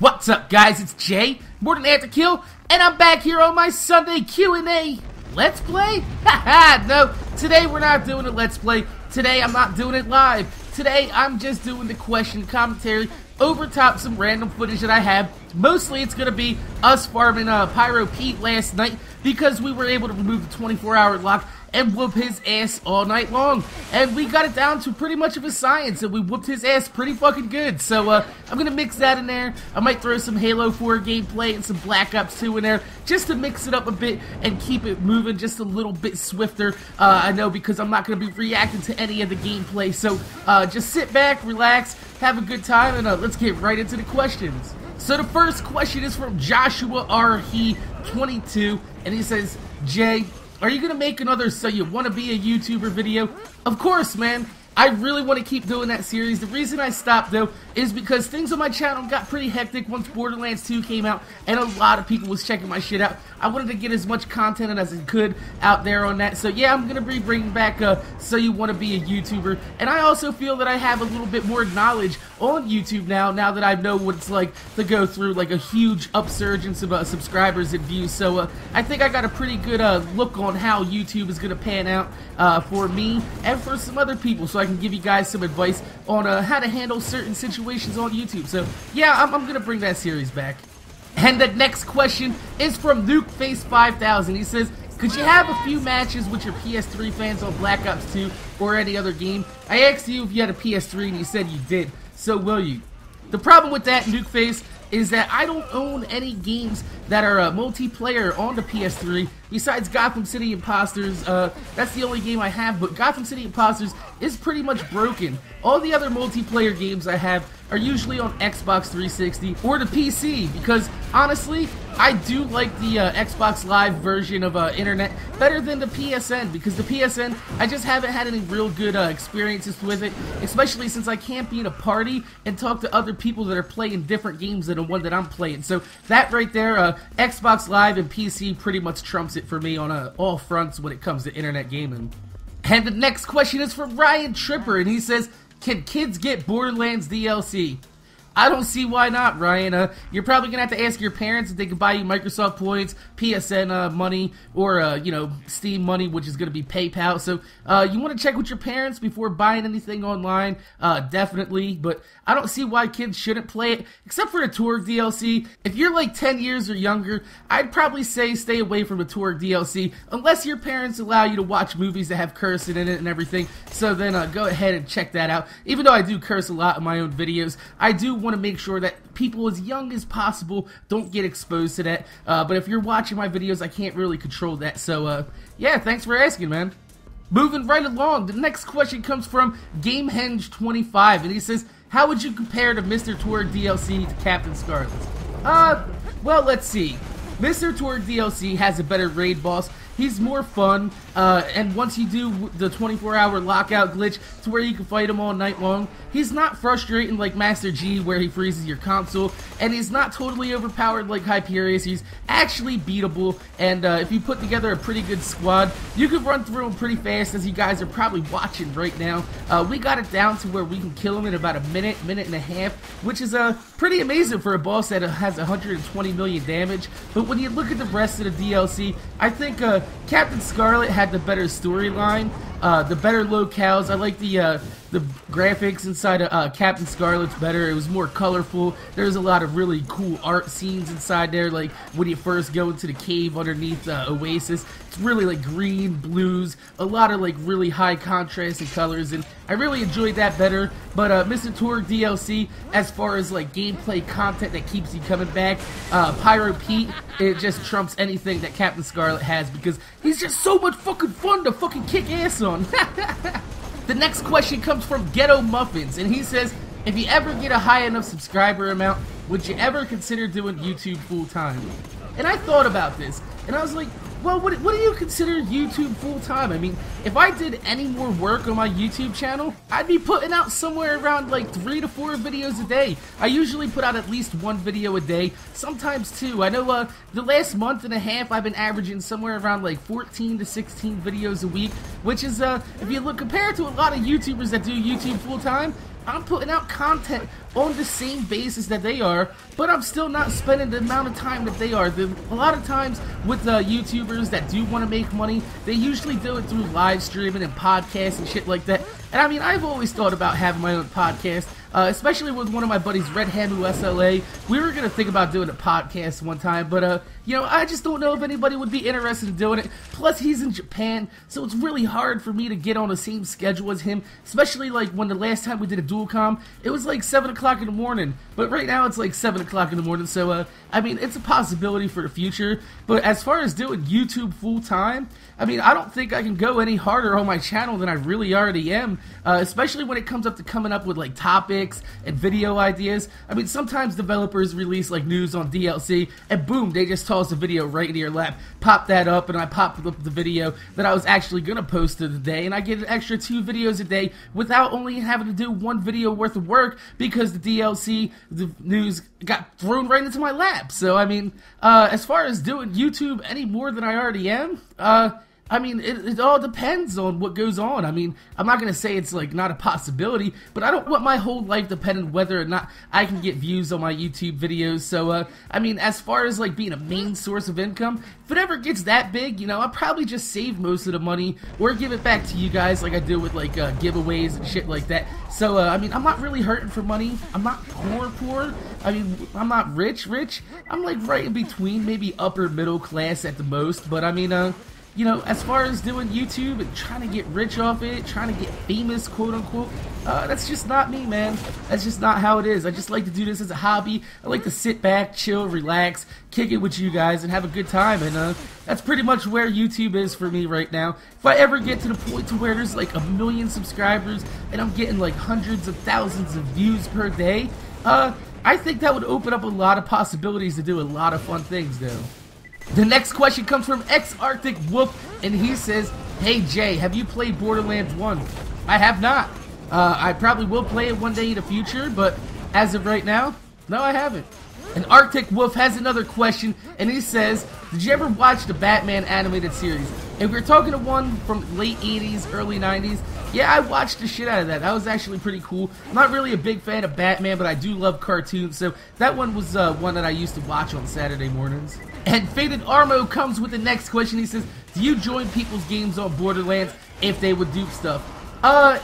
What's up, guys? It's Jay, MorninAfterKill, and I'm back here on my Sunday Q&A. Let's play? Haha, no, today we're not doing a Let's Play. Today I'm not doing it live. Today I'm just doing the question commentary over top some random footage that I have. Mostly it's going to be us farming Pyro Pete last night because we were able to remove the 24-hour lock and whoop his ass all night long. And we got it down to pretty much of a science, and we whooped his ass pretty fucking good. So I'm going to mix that in there. I might throw some Halo 4 gameplay and some Black Ops 2 in there just to mix it up a bit and keep it moving just a little bit swifter. I know, because I'm not going to be reacting to any of the gameplay. So just sit back, relax, have a good time, and let's get right into the questions. So the first question is from Joshua R. He 22, and he says, Jay, are you gonna make another So You Wanna Be a YouTuber video? Of course, man. I really want to keep doing that series. The reason I stopped, though, is because things on my channel got pretty hectic once Borderlands 2 came out, and a lot of people was checking my shit out. I wanted to get as much content as I could out there on that. So yeah, I'm going to be bringing back So You Want to Be a YouTuber. And I also feel that I have a little bit more knowledge on YouTube now that I know what it's like to go through like a huge upsurgence of subscribers and views. So I think I got a pretty good look on how YouTube is going to pan out for me and for some other people. So I can give you guys some advice on how to handle certain situations on YouTube. So yeah, I'm going to bring that series back. And the next question is from NukeFace5000. He says, could you have a few matches with your PS3 fans on Black Ops 2 or any other game? I asked you if you had a PS3 and you said you did, so will you? The problem with that, NukeFace, is that I don't own any games that are multiplayer on the PS3 besides Gotham City Imposters. That's the only game I have, but Gotham City Imposters is pretty much broken. All the other multiplayer games I have are usually on Xbox 360 or the PC, because honestly, I do like the Xbox Live version of Internet better than the PSN, because the PSN, I just haven't had any real good experiences with it, especially since I can't be in a party and talk to other people that are playing different games than the one that I'm playing. So that right there, Xbox Live and PC pretty much trumps it for me on all fronts when it comes to internet gaming. And the next question is from Ryan Tripper, and he says, can kids get Borderlands DLC? I don't see why not, Ryan. You're probably going to have to ask your parents if they can buy you Microsoft points, PSN money, or, you know, Steam money, which is going to be PayPal. So, you want to check with your parents before buying anything online, definitely. But I don't see why kids shouldn't play it, except for the Torg DLC. If you're like 10 years or younger, I'd probably say stay away from the Torg DLC, unless your parents allow you to watch movies that have cursing in it and everything. So then, go ahead and check that out. Even though I do curse a lot in my own videos, I do want to make sure that people as young as possible don't get exposed to that, but if you're watching my videos, I can't really control that. So yeah, thanks for asking, man. Moving right along, the next question comes from GameHenge25, and he says, how would you compare the Mr. Torg DLC to Captain Scarlet? Well, let's see. Mr. Torg DLC has a better raid boss. He's more fun, and once you do the 24-hour lockout glitch to where you can fight him all night long, he's not frustrating like Master G where he freezes your console, and he's not totally overpowered like Hyperius. He's actually beatable, and if you put together a pretty good squad, you can run through him pretty fast, as you guys are probably watching right now. We got it down to where we can kill him in about a minute and a half, which is pretty amazing for a boss that has 120 million damage. But when you look at the rest of the DLC, I think Captain Scarlet had the better storyline, the better locales. I like the graphics inside of Captain Scarlet's better. It was more colorful. There's a lot of really cool art scenes inside there, like when you first go into the cave underneath Oasis. It's really like green, blues, a lot of like really high contrast and colors, and I really enjoyed that better. But Mr. Torg DLC, as far as like gameplay content that keeps you coming back, Pyro Pete, it just trumps anything that Captain Scarlet has, because he's just so much fucking fun to fucking kick ass on. The next question comes from Ghetto Muffins, and he says, if you ever get a high enough subscriber amount, would you ever consider doing YouTube full time? And I thought about this, and I was like, well, what do you consider YouTube full-time? I mean, if I did any more work on my YouTube channel, I'd be putting out somewhere around like 3 to 4 videos a day. I usually put out at least 1 video a day, sometimes 2. I know the last month and a half I've been averaging somewhere around like 14 to 16 videos a week, which is, if you look compared to a lot of YouTubers that do YouTube full-time, I'm putting out content on the same basis that they are, but I'm still not spending the amount of time that they are. A lot of times with YouTubers that do want to make money, they usually do it through live streaming and podcasts and shit like that. And I mean, I've always thought about having my own podcast, especially with one of my buddies, Red Hamu SLA. We were gonna think about doing a podcast one time, but you know, I just don't know if anybody would be interested in doing it. Plus, he's in Japan, so it's really hard for me to get on the same schedule as him, especially like when the last time we did a dual com, it was like 7 o'clock in the morning, but right now it's like 7 o'clock in the morning, so I mean, it's a possibility for the future. But as far as doing YouTube full time, I mean, I don't think I can go any harder on my channel than I really already am, especially when it comes up to coming up with like topics and video ideas. I mean, sometimes developers release like news on DLC, and boom, they just toss a video right into your lap. Pop that up, and I pop up the video that I was actually gonna post of the day, and I get an extra 2 videos a day without only having to do 1 video worth of work because the DLC, the news got thrown right into my lap. So I mean, as far as doing YouTube any more than I already am, I mean, it all depends on what goes on. I mean, I'm not going to say it's, like, not a possibility, but I don't want my whole life depending whether or not I can get views on my YouTube videos. So, I mean, as far as, like, being a main source of income, if it ever gets that big, you know, I'll probably just save most of the money or give it back to you guys like I do with, like, giveaways and shit like that. So, I mean, I'm not really hurting for money. I'm not poor. I mean, I'm not rich. I'm, like, right in between, maybe upper middle class at the most. But, I mean, you know, as far as doing YouTube and trying to get rich off it, trying to get famous, quote-unquote, that's just not me, man. That's just not how it is. I just like to do this as a hobby. I like to sit back, chill, relax, kick it with you guys, and have a good time. And that's pretty much where YouTube is for me right now. If I ever get to the point to where there's like 1 million subscribers and I'm getting like hundreds of thousands of views per day, I think that would open up a lot of possibilities to do a lot of fun things, though. The next question comes from Arctic Wolf, and he says, "Hey Jay, have you played Borderlands 1? I have not. I probably will play it one day in the future, but as of right now, no, I haven't." And Arctic Wolf has another question, and he says, "Did you ever watch the Batman animated series?" If we're talking to one from late 80s, early 90s, yeah, I watched the shit out of that. That was actually pretty cool. I'm not really a big fan of Batman, but I do love cartoons, so that one was one that I used to watch on Saturday mornings. And Faded Armo comes with the next question. He says, "Do you join people's games on Borderlands if they would dupe stuff?"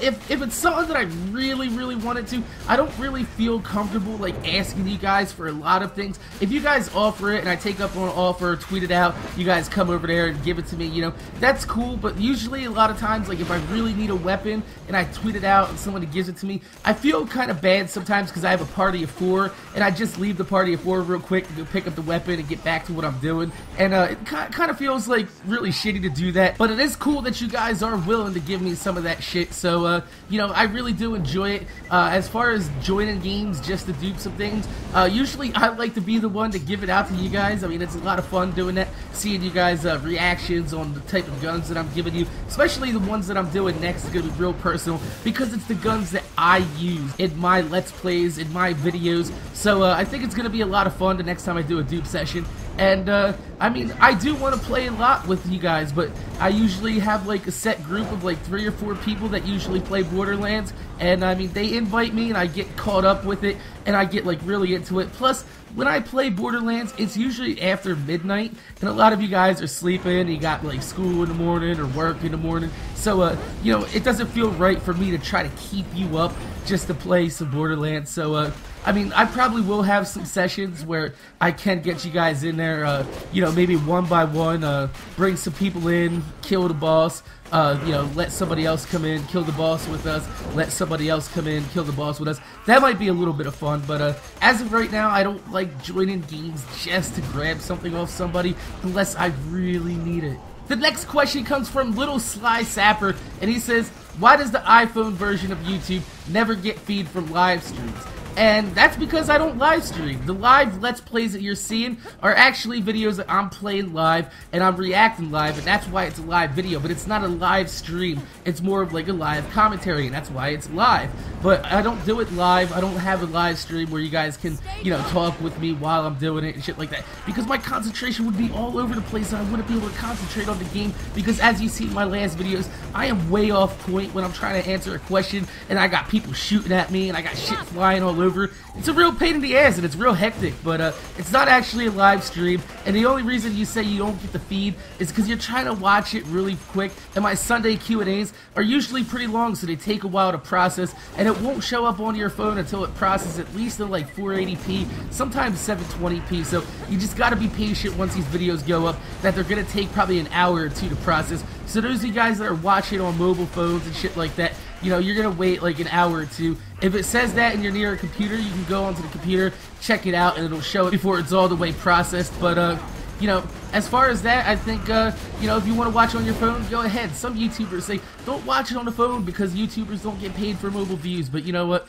If it's something that I really wanted to, I don't really feel comfortable, like, asking you guys for a lot of things. If you guys offer it and I take up on an offer, tweet it out, you guys come over there and give it to me, you know, that's cool. But usually a lot of times, like, if I really need a weapon and I tweet it out and somebody gives it to me, I feel kind of bad sometimes because I have a party of 4 and I just leave the party of 4 real quick to go pick up the weapon and get back to what I'm doing. And it kind of feels like really shitty to do that. But it is cool that you guys are willing to give me some of that shit. So, you know, I really do enjoy it. As far as joining games just to dupe some things, usually I like to be the one to give it out to you guys. I mean, it's a lot of fun doing that, seeing you guys' reactions on the type of guns that I'm giving you, especially the ones that I'm doing next is going to be real personal, because it's the guns that I use in my Let's Plays, in my videos. So, I think it's going to be a lot of fun the next time I do a dupe session. And, I mean, I do want to play a lot with you guys, but I usually have, like, a set group of, like, 3 or 4 people that usually play Borderlands, and, I mean, they invite me, and I get caught up with it, and I get, like, really into it. Plus, when I play Borderlands, it's usually after midnight, and a lot of you guys are sleeping, you got, like, school in the morning or work in the morning, so, you know, it doesn't feel right for me to try to keep you up just to play some Borderlands. So, I mean, I probably will have some sessions where I can get you guys in there, you know, maybe one by one, bring some people in, kill the boss, you know, let somebody else come in, kill the boss with us, let somebody else come in, kill the boss with us. That might be a little bit of fun, but as of right now, I don't like joining games just to grab something off somebody unless I really need it. The next question comes from Little Sly Sapper, and he says, "Why does the iPhone version of YouTube never get feed from live streams?" And that's because I don't live stream. The live Let's Plays that you're seeing are actually videos that I'm playing live and I'm reacting live, and that's why it's a live video, but it's not a live stream. It's more of like a live commentary, and that's why it's live. but I don't do it live. I don't have a live stream where you guys can, you know, talk with me while I'm doing it and shit like that, because my concentration would be all over the place and I wouldn't be able to concentrate on the game, because as you see in my last videos, I am way off point when I'm trying to answer a question and I got people shooting at me and I got shit flying all over. It's a real pain in the ass and it's real hectic, but it's not actually a live stream, and the only reason you say you don't get the feed is because you're trying to watch it really quick, and my Sunday Q&As are usually pretty long, so they take a while to process, and it won't show up on your phone until it processes at least in like 480p, sometimes 720p, so you just gotta be patient once these videos go up, that they're gonna take probably an hour or two to process. So those of you guys that are watching on mobile phones and shit like that, you know, you're gonna wait like an hour or two. If it says that and you're near a computer, you can go onto the computer, check it out, and it'll show it before it's all the way processed. But you know, as far as that, I think, you know, if you want to watch on your phone, go ahead. Some YouTubers say, don't watch it on the phone because YouTubers don't get paid for mobile views. But you know what?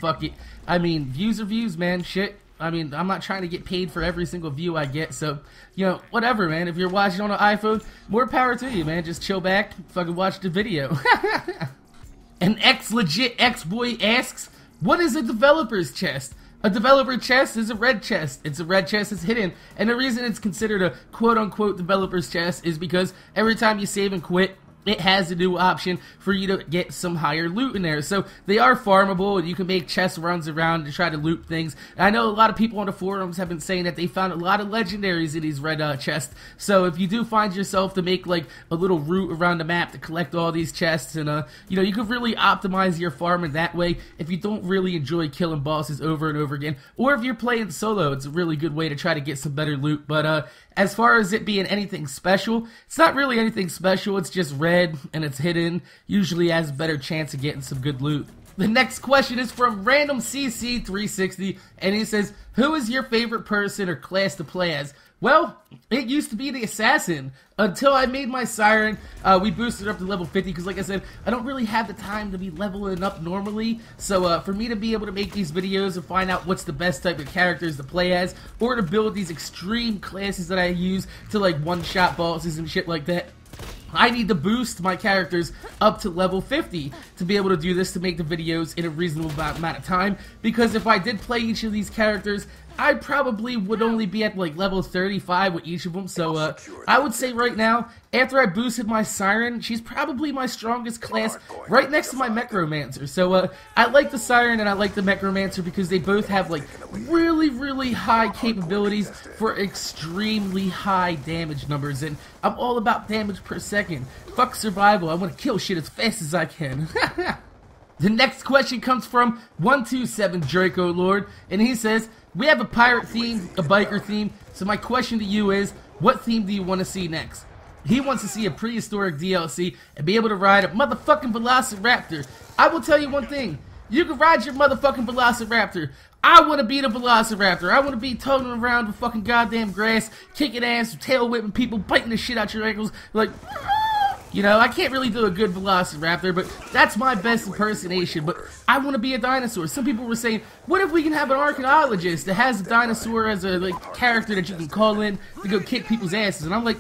Fuck it. I mean, views are views, man. Shit. I mean, I'm not trying to get paid for every single view I get. So, you know, whatever, man. If you're watching on an iPhone, more power to you, man. Just chill back, fucking watch the video. An ex-legit ex-boy asks, what is a developer's chest? A developer chest is a red chest. It's a red chest that's hidden, and the reason it's considered a quote-unquote developer's chest is because every time you save and quit, it has a new option for you to get some higher loot in there. So they are farmable, and you can make chest runs around to try to loot things. And I know a lot of people on the forums have been saying that they found a lot of legendaries in these red chests. So if you do find yourself to make like a little route around the map to collect all these chests, and you know, you could really optimize your farm in that way if you don't really enjoy killing bosses over and over again. Or if you're playing solo, it's a really good way to try to get some better loot. But as far as it being anything special, it's not really anything special. It's just red and it's hidden. Usually has a better chance of getting some good loot. The next question is from Random CC360, and he says, who is your favorite person or class to play as? Well, it used to be the Assassin, until I made my Siren. We boosted up to level 50, because like I said, I don't really have the time to be leveling up normally, so for me to be able to make these videos and find out what's the best type of characters to play as, or to build these extreme classes that I use to like one-shot bosses and shit like that, I need to boost my characters up to level 50 to be able to do this, to make the videos in a reasonable amount of time, because if I did play each of these characters, I probably would only be at like level 35 with each of them. So I would say right now, after I boosted my Siren, she's probably my strongest class, right next to my Necromancer. So I like the Siren and I like the Necromancer because they both have like really high capabilities for extremely high damage numbers, and I'm all about damage per second. Fuck survival, I want to kill shit as fast as I can. The next question comes from 127 Draco Lord, and he says, we have a pirate theme, a biker theme, so my question to you is, what theme do you want to see next? He wants to see a prehistoric DLC and be able to ride a motherfucking Velociraptor. I will tell you one thing, you can ride your motherfucking Velociraptor. I want to be the Velociraptor. I want to be toting around the fucking goddamn grass, kicking ass, tail whipping people, biting the shit out your ankles, like... You know, I can't really do a good Velociraptor, but that's my best impersonation. But I want to be a dinosaur. Some people were saying, what if we can have an archaeologist that has a dinosaur as a like character that you can call in to go kick people's asses? And I'm like,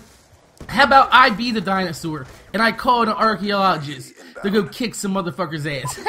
how about I be the dinosaur and I call in an archaeologist to go kick some motherfucker's ass?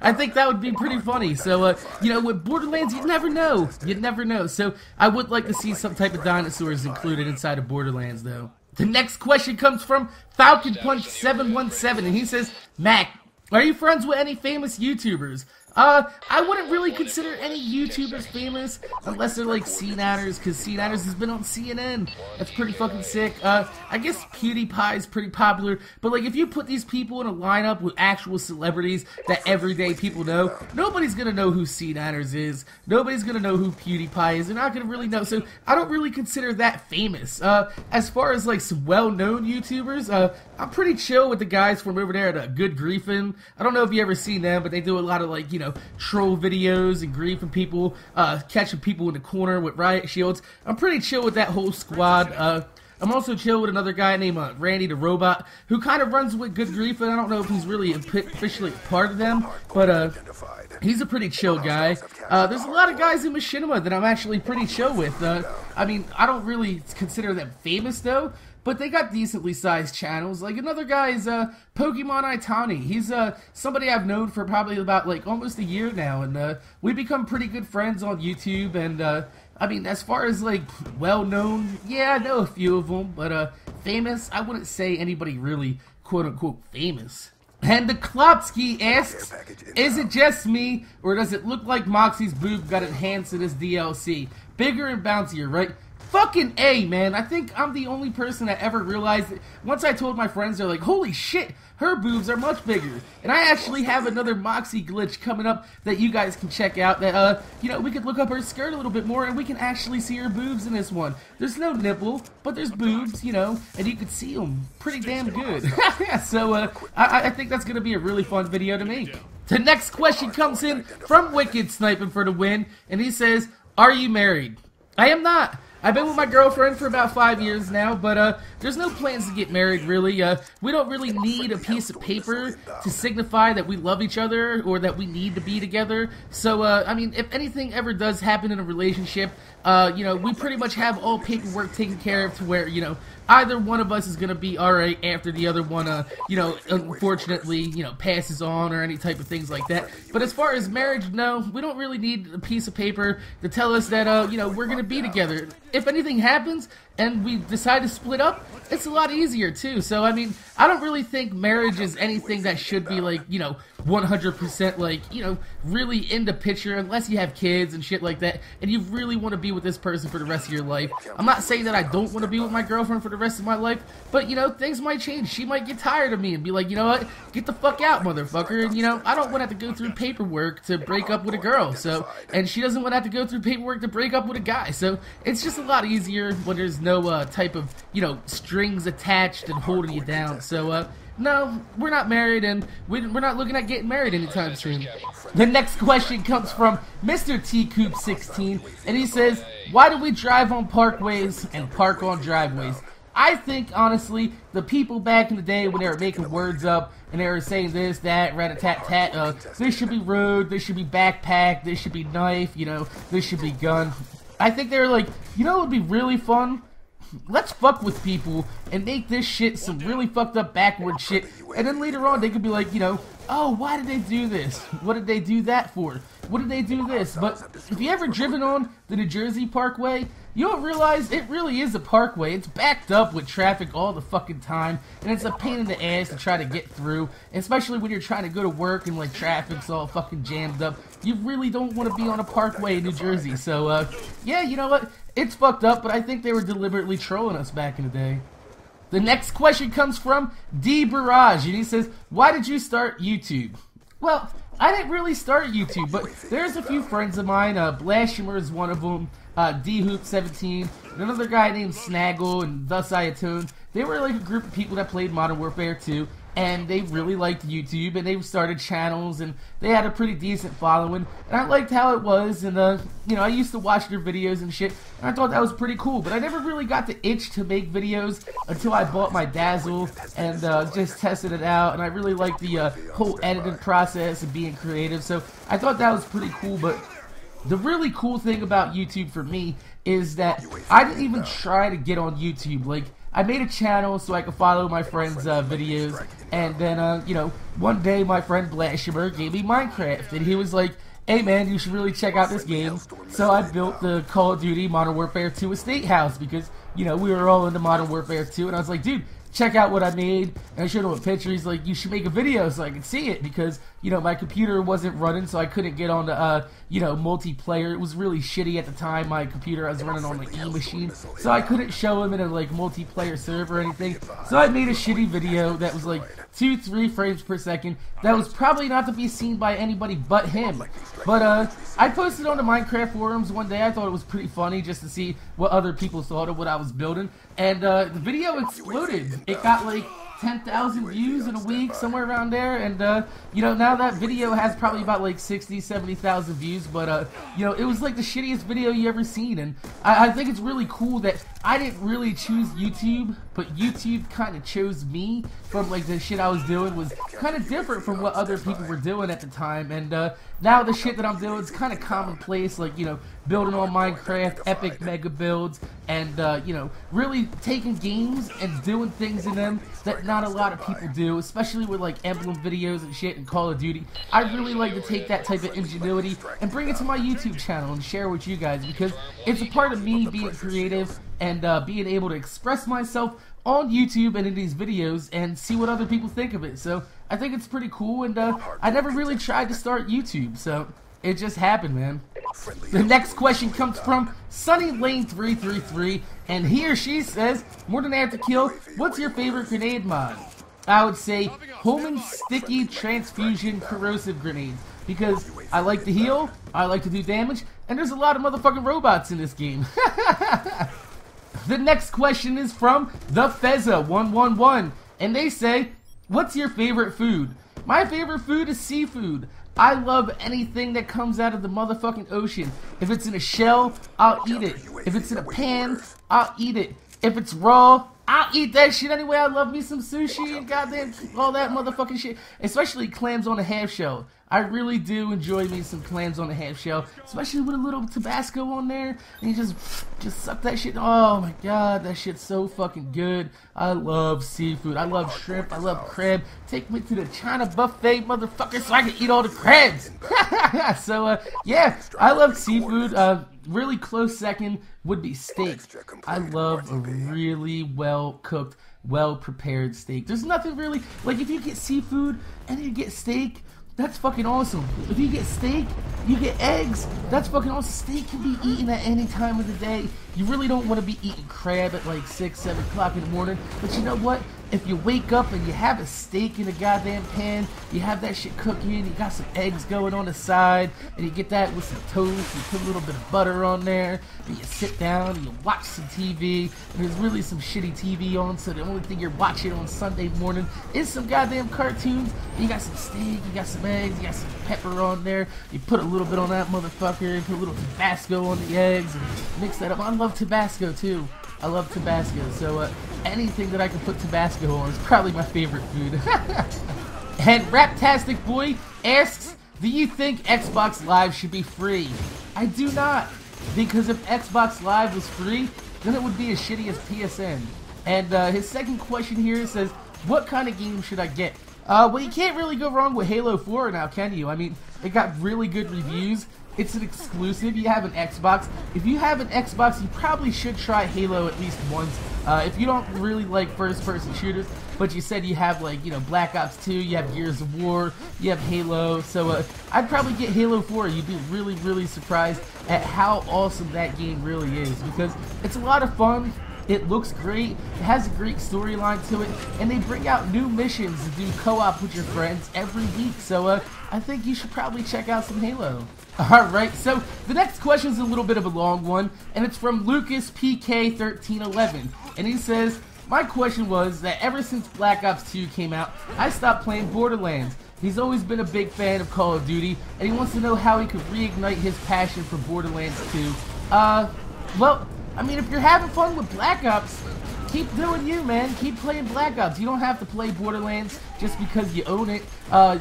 I think that would be pretty funny. So, you know, with Borderlands, you never know. You never know. So I would like to see some type of dinosaurs included inside of Borderlands, though. The next question comes from Falcon Punch 717, and he says, Mac, are you friends with any famous YouTubers? I wouldn't really consider any YouTubers famous unless they're like CNAtters, because CNAtters has been on CNN. That's pretty fucking sick. I guess PewDiePie is pretty popular, but like if you put these people in a lineup with actual celebrities that everyday people know, nobody's gonna know who CNAtters is. Nobody's gonna know who PewDiePie is. They're not gonna really know. So I don't really consider that famous. As far as like some well-known YouTubers, I'm pretty chill with the guys from over there at Good Griefin'. I don't know if you ever seen them, but they do a lot of like, you know, troll videos and griefing people, catching people in the corner with riot shields. I'm pretty chill with that whole squad. I'm also chill with another guy named Randy the Robot, who kind of runs with Good Griefin'. I don't know if he's really officially part of them, but he's a pretty chill guy. There's a lot of guys in Machinima that I'm actually pretty chill with. I mean, I don't really consider them famous though, but they got decently sized channels. Like another guy is Pokemon Itani. He's somebody I've known for probably about like almost a year now, and we become pretty good friends on YouTube. And I mean, as far as like well known, yeah, I know a few of them, but famous, I wouldn't say anybody really quote unquote famous. And the Klopsky asks, is it just me, or does it look like Moxie's boob got enhanced in his DLC? Bigger and bouncier, right? Fucking A, man. I think I'm the only person that ever realized it. Once I told my friends, they're like, holy shit, her boobs are much bigger. And I actually have another Moxie glitch coming up that you guys can check out that, you know, we could look up her skirt a little bit more and we can actually see her boobs in this one. There's no nipple, but there's boobs, you know, and you can see them pretty damn good. So, I think that's going to be a really fun video to make. The next question comes in from Wicked Sniping for the win, and he says, are you married? I am not. I've been with my girlfriend for about 5 years now, but there's no plans to get married, really. We don't really need a piece of paper to signify that we love each other or that we need to be together. So, I mean, if anything ever does happen in a relationship, you know, we pretty much have all paperwork taken care of to where, you know, either one of us is going to be alright after the other one, you know, unfortunately, you know, passes on or any type of things like that. But as far as marriage, no, we don't really need a piece of paper to tell us that, you know, we're going to be together. If anything happens and we decide to split up, it's a lot easier too. So, I mean, I don't really think marriage is anything that should be like, you know, 100% like, you know, really in the picture unless you have kids and shit like that and you really want to be with this person for the rest of your life. I'm not saying that I don't want to be with my girlfriend for the rest of my life, but, you know, things might change. She might get tired of me and be like, you know what, get the fuck out, motherfucker. And, you know, I don't want to have to go through paperwork to break up with a girl. So, and she doesn't want to have to go through paperwork to break up with a guy. So, it's just a lot easier when there's no type of, you know, strings attached and holding you down. So, no, we're not married, and we're not looking at getting married anytime soon. The next question comes from Mr. Tcoop16, and he says, why do we drive on parkways and park on driveways? I think, honestly, the people back in the day when they were making words up and they were saying this, that, rat-a-tat-tat, this should be road, this should be backpack, this should be knife, you know, this should be gun. I think they were like, you know what would be really fun? Let's fuck with people and make this shit some really fucked up backward shit, and then later on they could be like, you know, oh, why did they do this? What did they do that for? What did they do this? But if you ever driven on the New Jersey Parkway, you don't realize it really is a parkway. It's backed up with traffic all the fucking time, and it's a pain in the ass to try to get through, especially when you're trying to go to work and like traffic's all fucking jammed up. You really don't want to be on a parkway in New Jersey. So, yeah, you know what? It's fucked up, but I think they were deliberately trolling us back in the day. The next question comes from D Barrage, and he says, why did you start YouTube? Well, I didn't really start YouTube, but there's a few friends of mine. Blashimer is one of them. D-Hoop17, and another guy named Snaggle, and Thus I Atone. They were like a group of people that played Modern Warfare 2, and they really liked YouTube, and they started channels, and they had a pretty decent following, and I liked how it was, and you know, I used to watch their videos and shit, and I thought that was pretty cool, but I never really got the itch to make videos until I bought my Dazzle, and just tested it out, and I really liked the whole editing process and being creative, so I thought that was pretty cool. But the really cool thing about YouTube for me is that I didn't even try to get on YouTube. Like, I made a channel so I could follow my friends' videos, and then, you know, one day my friend Blashimer gave me Minecraft, and he was like, hey man, you should really check out this game. So I built the Call of Duty Modern Warfare 2 Estate House because, you know, we were all into Modern Warfare 2, and I was like, dude, check out what I made. And I showed him a picture. He's like, you should make a video so I could see it, because, you know, my computer wasn't running, so I couldn't get on the, you know, multiplayer. It was really shitty at the time. My computer, I was running on the E-machine, so I couldn't show him in a, like, multiplayer server or anything. So I made a shitty video that was like 2-3 frames per second that was probably not to be seen by anybody but him. But I posted on the Minecraft forums one day. I thought it was pretty funny just to see what other people thought of what I was building, and the video exploded. It got like 10,000 views in a week, somewhere around there, and you know, now that video has probably about like 60-70,000 views, but you know, it was like the shittiest video you ever seen, and I think it's really cool that I didn't really choose YouTube, but YouTube kind of chose me from like the shit I was doing was kind of different from what other people were doing at the time. And now the shit that I'm doing is kind of commonplace, like, you know, building on Minecraft, epic mega builds, and you know, really taking games and doing things in them that not a lot of people do, especially with like emblem videos and shit and Call of Duty. I really like to take that type of ingenuity and bring it to my YouTube channel and share with you guys, because it's a part of me being creative and being able to express myself on YouTube and in these videos and see what other people think of it. So I think it's pretty cool, and I never really tried to start YouTube, so it just happened, man. The next question comes from Sunny Lane 333, and he or she says, MorninAfterKill, what's your favorite grenade mod? I would say Holman Sticky Transfusion Corrosive Grenades, because I like to heal, I like to do damage, and there's a lot of motherfucking robots in this game. The next question is from the Fezza111, and they say, what's your favorite food? My favorite food is seafood. I love anything that comes out of the motherfucking ocean. If it's in a shell, I'll eat it. If it's in a pan, I'll eat it. If it's raw, I'll eat that shit anyway. I love me some sushi and goddamn all that motherfucking shit. Especially clams on a half shell. I really do enjoy me some clams on a half shell, especially with a little Tabasco on there, and you just suck that shit. Oh my god, that shit's so fucking good. I love seafood. I love shrimp. I love crab. Take me to the China buffet, motherfucker, so I can eat all the crabs. So yeah, I love seafood. Really close second would be steak. I love a really well cooked, well prepared steak. There's nothing really like if you get seafood and you get steak. That's fucking awesome. If you get steak, you get eggs, that's fucking awesome. Steak can be eaten at any time of the day. You really don't want to be eating crab at like 6, 7 o'clock in the morning. But you know what? If you wake up and you have a steak in a goddamn pan, you have that shit cooking, you got some eggs going on the side, and you get that with some toast, you put a little bit of butter on there, and you sit down and you watch some TV, and there's really some shitty TV on, so the only thing you're watching on Sunday morning is some goddamn cartoons. You got some steak, you got some eggs, you got some pepper on there, you put a little bit on that motherfucker, put a little Tabasco on the eggs, and mix that up. I love Tabasco too. I love Tabasco, so anything that I can put Tabasco on is probably my favorite food. And Raptastic Boy asks, do you think Xbox Live should be free? I do not, because if Xbox Live was free, then it would be as shitty as PSN. And his second question here says, what kind of game should I get? Well, you can't really go wrong with Halo 4 now, can you? I mean, it got really good reviews. It's an exclusive. You have an Xbox. If you have an Xbox, you probably should try Halo at least once. If you don't really like first-person shooters, but you said you have, like, you know, Black Ops 2, you have Gears of War, you have Halo, so I'd probably get Halo 4. You'd be really, really surprised at how awesome that game really is, because it's a lot of fun. It looks great, it has a great storyline to it, and they bring out new missions to do co-op with your friends every week, so I think you should probably check out some Halo. Alright, so the next question is a little bit of a long one, and it's from Lucas PK1311, and he says, my question was that ever since Black Ops 2 came out, I stopped playing Borderlands. He's always been a big fan of Call of Duty, and he wants to know how he could reignite his passion for Borderlands 2. Well, I mean, if you're having fun with Black Ops, keep doing you, man. Keep playing Black Ops. You don't have to play Borderlands just because you own it.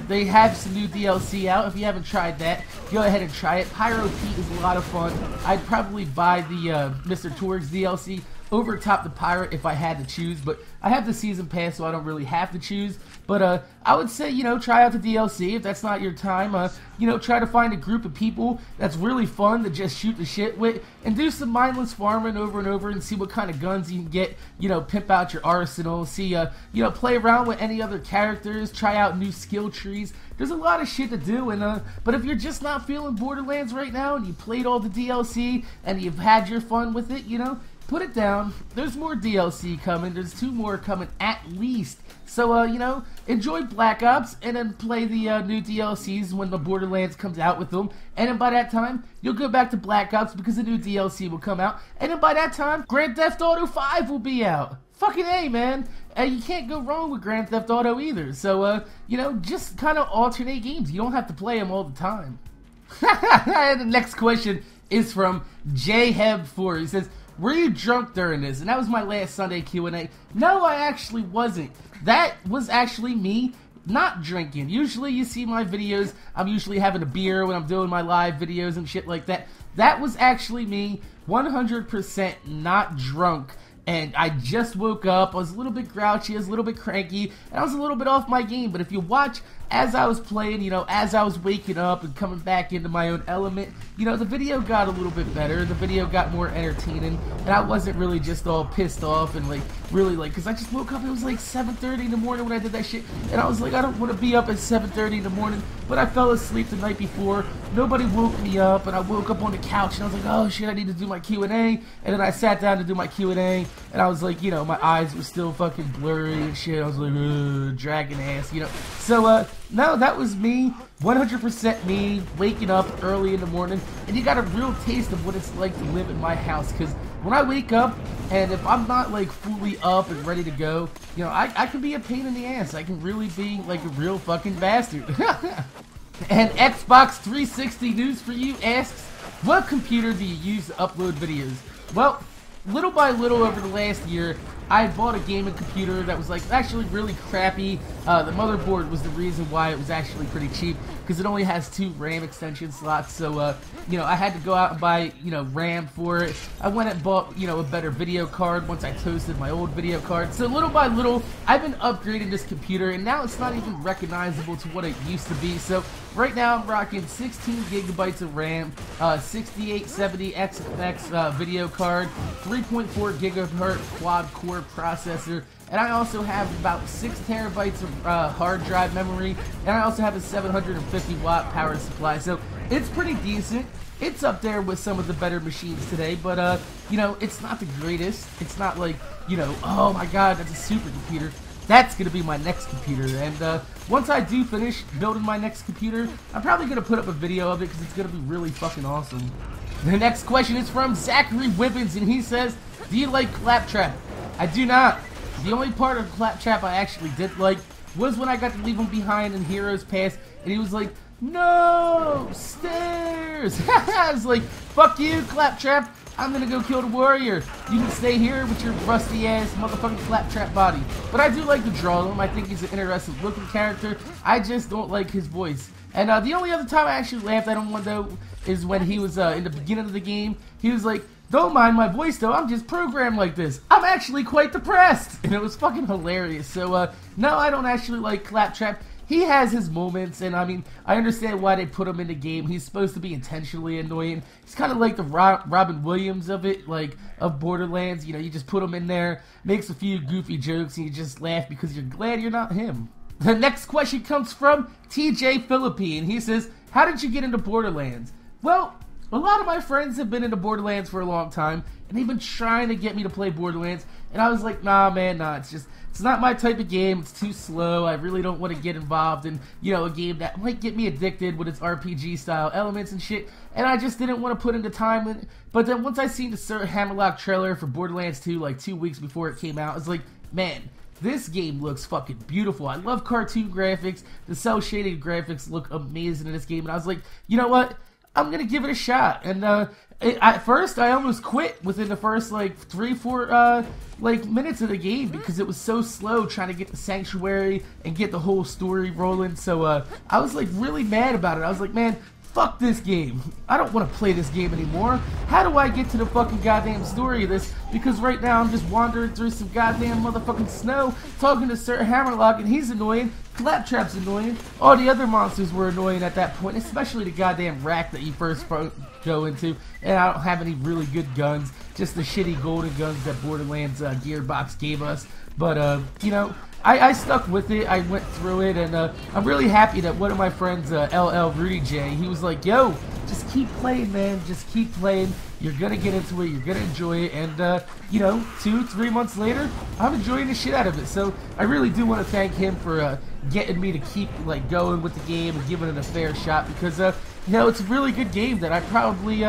They have some new DLC out. If you haven't tried that, go ahead and try it. Pyrocaustic is a lot of fun. I'd probably buy the Mr. Torg's DLC over top the Pirate if I had to choose, but I have the Season Pass, so I don't really have to choose. But I would say, you know, try out the DLC if that's not your time. You know, try to find a group of people that's really fun to just shoot the shit with, and do some mindless farming over and over and see what kind of guns you can get. You know, pimp out your arsenal, see, you know, play around with any other characters, try out new skill trees. There's a lot of shit to do, and but if you're just not feeling Borderlands right now and you played all the DLC and you've had your fun with it, you know, put it down. There's more DLC coming. There's 2 more coming at least. So, you know, enjoy Black Ops and then play the new DLCs when the Borderlands comes out with them. And then by that time, you'll go back to Black Ops because the new DLC will come out. And then by that time, Grand Theft Auto 5 will be out. Fucking A, man. You can't go wrong with Grand Theft Auto either. So, you know, just kind of alternate games. You don't have to play them all the time. And the next question is from JHeb4. He says, were you drunk during this? And that was my last Sunday Q&A. No, I actually wasn't. That was actually me not drinking. Usually you see my videos, I'm usually having a beer when I'm doing my live videos and shit like that. That was actually me 100% not drunk. And I just woke up, I was a little bit grouchy, I was a little bit cranky, and I was a little bit off my game. But if you watch as I was playing, you know, as I was waking up and coming back into my own element, you know, the video got a little bit better, the video got more entertaining, and I wasn't really just all pissed off and like, really like, because I just woke up, it was like 7:30 in the morning when I did that shit, and I was like, I don't want to be up at 7:30 in the morning, but I fell asleep the night before, nobody woke me up, and I woke up on the couch, and I was like, oh shit, I need to do my Q&A, and then I sat down to do my Q&A, and I was like, you know, my eyes were still fucking blurry and shit. I was like, dragging ass, you know. So, no, that was me, 100% me, waking up early in the morning. And you got a real taste of what it's like to live in my house. Because when I wake up, and if I'm not, like, fully up and ready to go, you know, I can be a pain in the ass. I can really be, like, a real fucking bastard. And Xbox 360 News for You asks, what computer do you use to upload videos? Well, little by little over the last year, I bought a gaming computer that was like actually really crappy. The motherboard was the reason why it was actually pretty cheap, because it only has 2 RAM extension slots. So you know, I had to go out and buy, you know, RAM for it. I went and bought, you know, a better video card once I toasted my old video card. So little by little, I've been upgrading this computer, and now it's not even recognizable to what it used to be. So right now I'm rocking 16 gigabytes of RAM, 6870 XFX video card, 3.4 gigahertz quad core processor, and I also have about 6 terabytes of hard drive memory, and I also have a 750 watt power supply. So it's pretty decent. It's up there with some of the better machines today, but you know, it's not the greatest. It's not like, you know, oh my god, that's a super computer. That's gonna be my next computer, and once I do finish building my next computer, I'm probably gonna put up a video of it because it's gonna be really fucking awesome. The next question is from Zachary Wibbins, and he says, do you like Claptrap? I do not. The only part of Claptrap I actually did like was when I got to leave him behind in Heroes Pass, and he was like, no, stairs. I was like, fuck you, Claptrap. I'm gonna go kill the warrior. You can stay here with your rusty ass motherfucking Claptrap body. But I do like to draw him. I think he's an interesting looking character. I just don't like his voice. And the only other time I actually laughed at him one though is when he was in the beginning of the game. He was like, don't mind my voice though, I'm just programmed like this. I'm actually quite depressed. And it was fucking hilarious. So no, I don't actually like Claptrap. He has his moments, and I mean, I understand why they put him in the game. He's supposed to be intentionally annoying. He's kind of like the Robin Williams of it, like, of Borderlands. You know, you just put him in there, makes a few goofy jokes, and you just laugh because you're glad you're not him. The next question comes from TJ Philippi, and he says, how did you get into Borderlands? Well, a lot of my friends have been into Borderlands for a long time, and they've been trying to get me to play Borderlands, and I was like, nah, man, nah, it's not my type of game, it's too slow, I really don't want to get involved in, you know, a game that might get me addicted with its RPG style elements and shit, and I just didn't want to put in the time in. But then once I seen the Sir Hammerlock trailer for Borderlands 2 like 2 weeks before it came out, I was like, man, this game looks fucking beautiful. I love cartoon graphics, the cel-shaded graphics look amazing in this game, and I was like, you know what? I'm gonna give it a shot. And at first I almost quit within the first like 3-4 like minutes of the game because it was so slow trying to get the sanctuary and get the whole story rolling. So I was like really mad about it. I was like, man, fuck this game. I don't want to play this game anymore. How do I get to the fucking goddamn story of this? Because right now I'm just wandering through some goddamn motherfucking snow talking to Sir Hammerlock, and he's annoying. Claptrap's annoying. All the other monsters were annoying at that point, especially the goddamn rack that you first go into. And I don't have any really good guns, just the shitty golden guns that Borderlands Gearbox gave us. But, you know, I stuck with it, I went through it, and I'm really happy that one of my friends, LL Rudy J, he was like, yo, just keep playing, man, just keep playing, you're gonna get into it, you're gonna enjoy it, and, you know, 2-3 months later, I'm enjoying the shit out of it. So I really do want to thank him for getting me to keep, like, going with the game and giving it a fair shot, because, you know, it's a really good game that I probably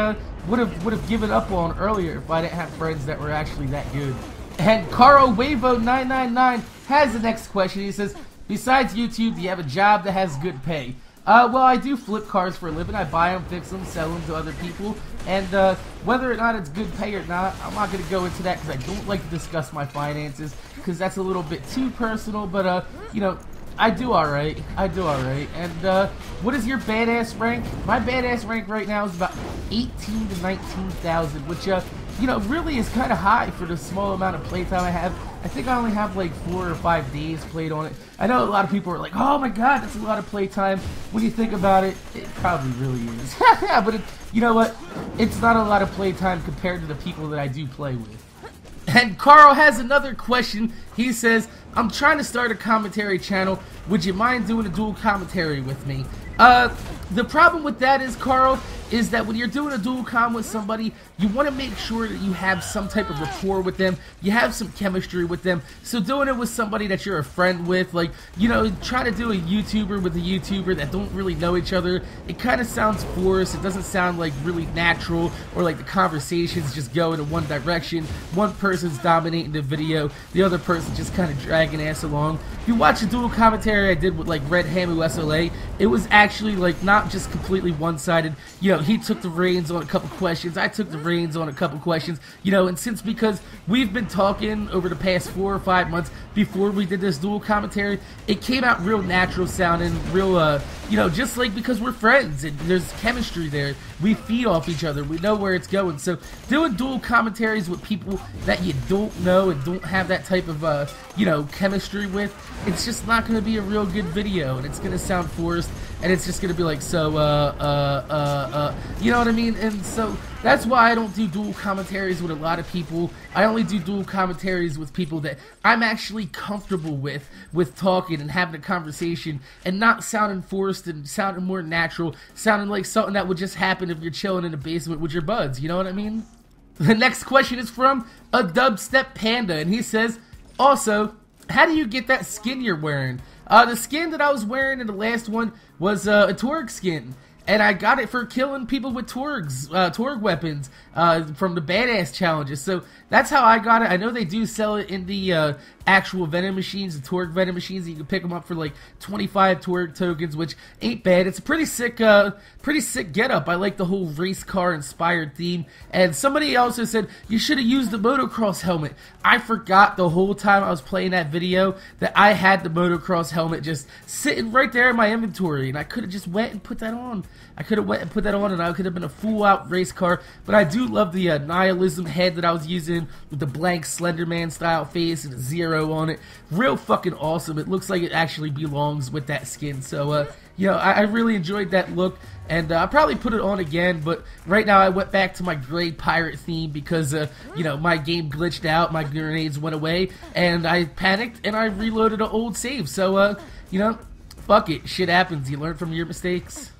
would have given up on earlier if I didn't have friends that were actually that good. And Carl Wavo 999 has the next question. He says, besides YouTube, do you have a job that has good pay? Well, I do flip cars for a living. I buy them, fix them, sell them to other people. And whether or not it's good pay or not, I'm not going to go into that because I don't like to discuss my finances because that's a little bit too personal. But, you know, I do alright. I do alright. And what is your badass rank? My badass rank right now is about 18 to 19,000, which, you know, really is kind of high for the small amount of playtime I have. I think I only have like 4 or 5 days played on it. I know a lot of people are like, oh my god, that's a lot of playtime. When you think about it, it probably really is. But you know what? It's not a lot of playtime compared to the people that I do play with. And Carl has another question. He says, I'm trying to start a commentary channel. Would you mind doing a dual commentary with me? The problem with that is, Carl, is that when you're doing a dual com with somebody, you want to make sure that you have some type of rapport with them, you have some chemistry with them. So doing it with somebody that you're a friend with, like, you know, try to do a YouTuber with a YouTuber that don't really know each other, it kind of sounds forced, it doesn't sound like really natural, or like the conversations just go in one direction, one person's dominating the video, the other person just kind of dragging ass along. If you watch a dual commentary I did with like Red Hamu SLA, it was actually like not just completely one-sided. You know, he took the reins on a couple questions, I took the reins on a couple questions, you know, and because we've been talking over the past 4 or 5 months before we did this dual commentary, it came out real natural sounding, real, you know, just like because we're friends and there's chemistry there, we feed off each other, we know where it's going. So doing dual commentaries with people that you don't know and don't have that type of, you know, chemistry with, it's just not going to be a real good video, and it's going to sound forced, and it's just going to be like, so, you know what I mean? And so that's why I don't do dual commentaries with a lot of people. I only do dual commentaries with people that I'm actually comfortable with talking and having a conversation and not sounding forced and sounding more natural, sounding like something that would just happen if you're chilling in the basement with your buds, you know what I mean? The next question is from a Dubstep Panda, and he says, also, how do you get that skin you're wearing? The skin that I was wearing in the last one was a Torg skin, and I got it for killing people with Torg weapons from the badass challenges. So that's how I got it. I know they do sell it in the actual vending machines, the Torg vending machines. You can pick them up for like 25 Torg tokens, which ain't bad. It's a pretty sick getup. I like the whole race car inspired theme. And somebody also said you should have used the motocross helmet. I forgot the whole time I was playing that video that I had the motocross helmet just sitting right there in my inventory, and I could have just went and put that on. I could have went and put that on, and I could have been a full-out race car. But I do love the nihilism head that I was using with the blank Slenderman style face and a 0 on it. Real fucking awesome. It looks like it actually belongs with that skin. So, you know, I really enjoyed that look, and I'll probably put it on again. But right now I went back to my gray pirate theme because, you know, my game glitched out, my grenades went away, and I panicked and I reloaded an old save. So, you know, fuck it. Shit happens. You learn from your mistakes.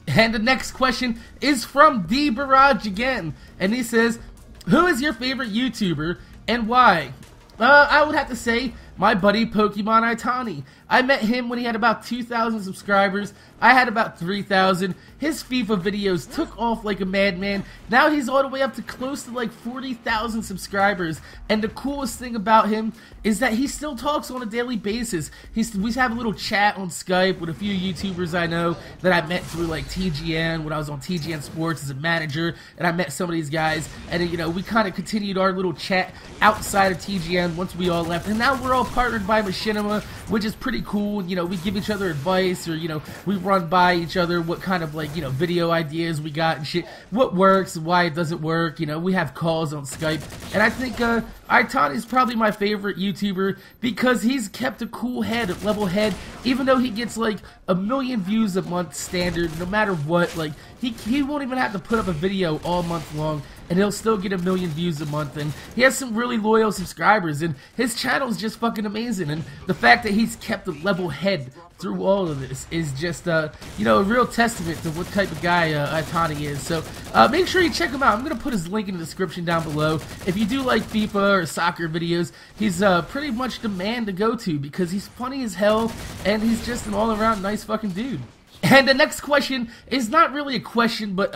And the next question is from D Barrage again, and he says, who is your favorite YouTuber and why? I would have to say my buddy Pokemon Itani. I met him when he had about 2,000 subscribers. I had about 3,000. His FIFA videos took off like a madman. Now he's all the way up to close to like 40,000 subscribers. And the coolest thing about him is that he still talks on a daily basis. We have a little chat on Skype with a few YouTubers I know that I met through like TGN when I was on TGN Sports as a manager, and I met some of these guys, and you know, we kind of continued our little chat outside of TGN once we all left, and now we're all partnered by Machinima, which is pretty cool. You know, we give each other advice, or you know, we run by each other what kind of like, you know, video ideas we got and shit, what works and why it doesn't work. You know, we have calls on Skype, and I think Itani is probably my favorite YouTuber because he's kept a cool head, a level head, even though he gets like 1 million views a month standard, no matter what. Like, he won't even have to put up a video all month long, and he'll still get 1 million views a month, and he has some really loyal subscribers, and his channel is just fucking amazing, and the fact that he's kept a level head through all of this is just, you know, a real testament to what type of guy Itani is. So make sure you check him out. I'm going to put his link in the description down below. If you do like FIFA or soccer videos, he's pretty much the man to go to because he's funny as hell, and he's just an all-around nice fucking dude. And the next question is not really a question, but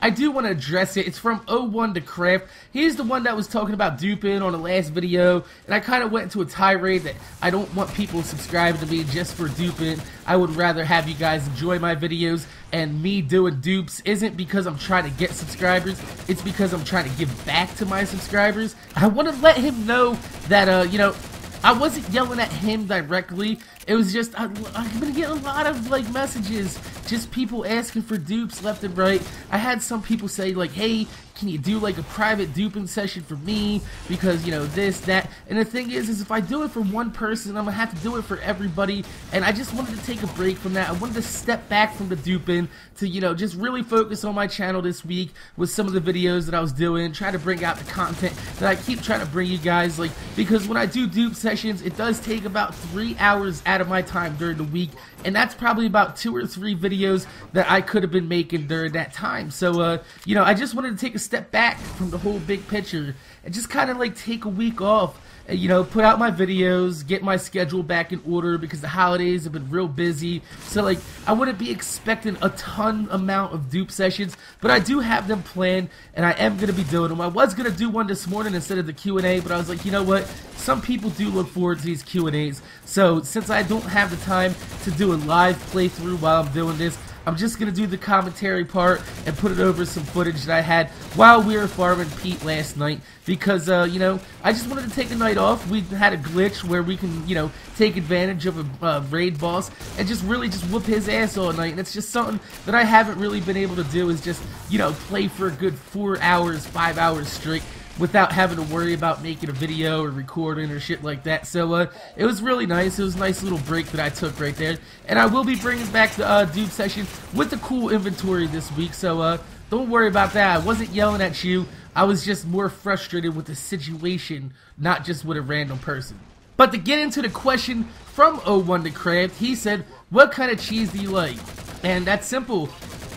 I do want to address it. It's from 01 to Craft. He's the one that was talking about duping on the last video, and I kind of went into a tirade that I don't want people subscribing to me just for duping. I would rather have you guys enjoy my videos, and me doing dupes isn't because I'm trying to get subscribers. It's because I'm trying to give back to my subscribers. I want to let him know that, you know, I wasn't yelling at him directly. It was just, I've been getting a lot of, like, messages, just people asking for dupes left and right. I had some people say, like, hey, can you do, like, a private duping session for me? Because, you know, this, that. And the thing is if I do it for one person, I'm gonna have to do it for everybody. And I just wanted to take a break from that. I wanted to step back from the duping to, you know, just really focus on my channel this week with some of the videos that I was doing, try to bring out the content that I keep trying to bring you guys, like, because when I do dupe sessions, it does take about 3 hours out of my time during the week, and that's probably about 2 or 3 videos that I could have been making during that time. So, you know, I just wanted to take a step back from the whole big picture and just kind of like take a week off and, you know, put out my videos, get my schedule back in order because the holidays have been real busy. So, like, I wouldn't be expecting a ton amount of dupe sessions, but I do have them planned, and I am going to be doing them. I was going to do one this morning instead of the Q&A, but I was like, you know what? Some people do look forward to these Q&As. So, since I don't have the time to do a live playthrough while I'm doing this, I'm just going to do the commentary part and put it over some footage that I had while we were farming Pete last night because, you know, I just wanted to take a night off. We had a glitch where we can, you know, take advantage of a raid boss and just really just whoop his ass all night. And it's just something that I haven't really been able to do is just, you know, play for a good 4 hours, 5 hours straight without having to worry about making a video or recording or shit like that. So, it was really nice. It was a nice little break that I took right there. And I will be bringing back the dupe session with the cool inventory this week. So, don't worry about that. I wasn't yelling at you. I was just more frustrated with the situation, not just with a random person. But to get into the question from 01 to Craft, he said, what kind of cheese do you like? And that's simple.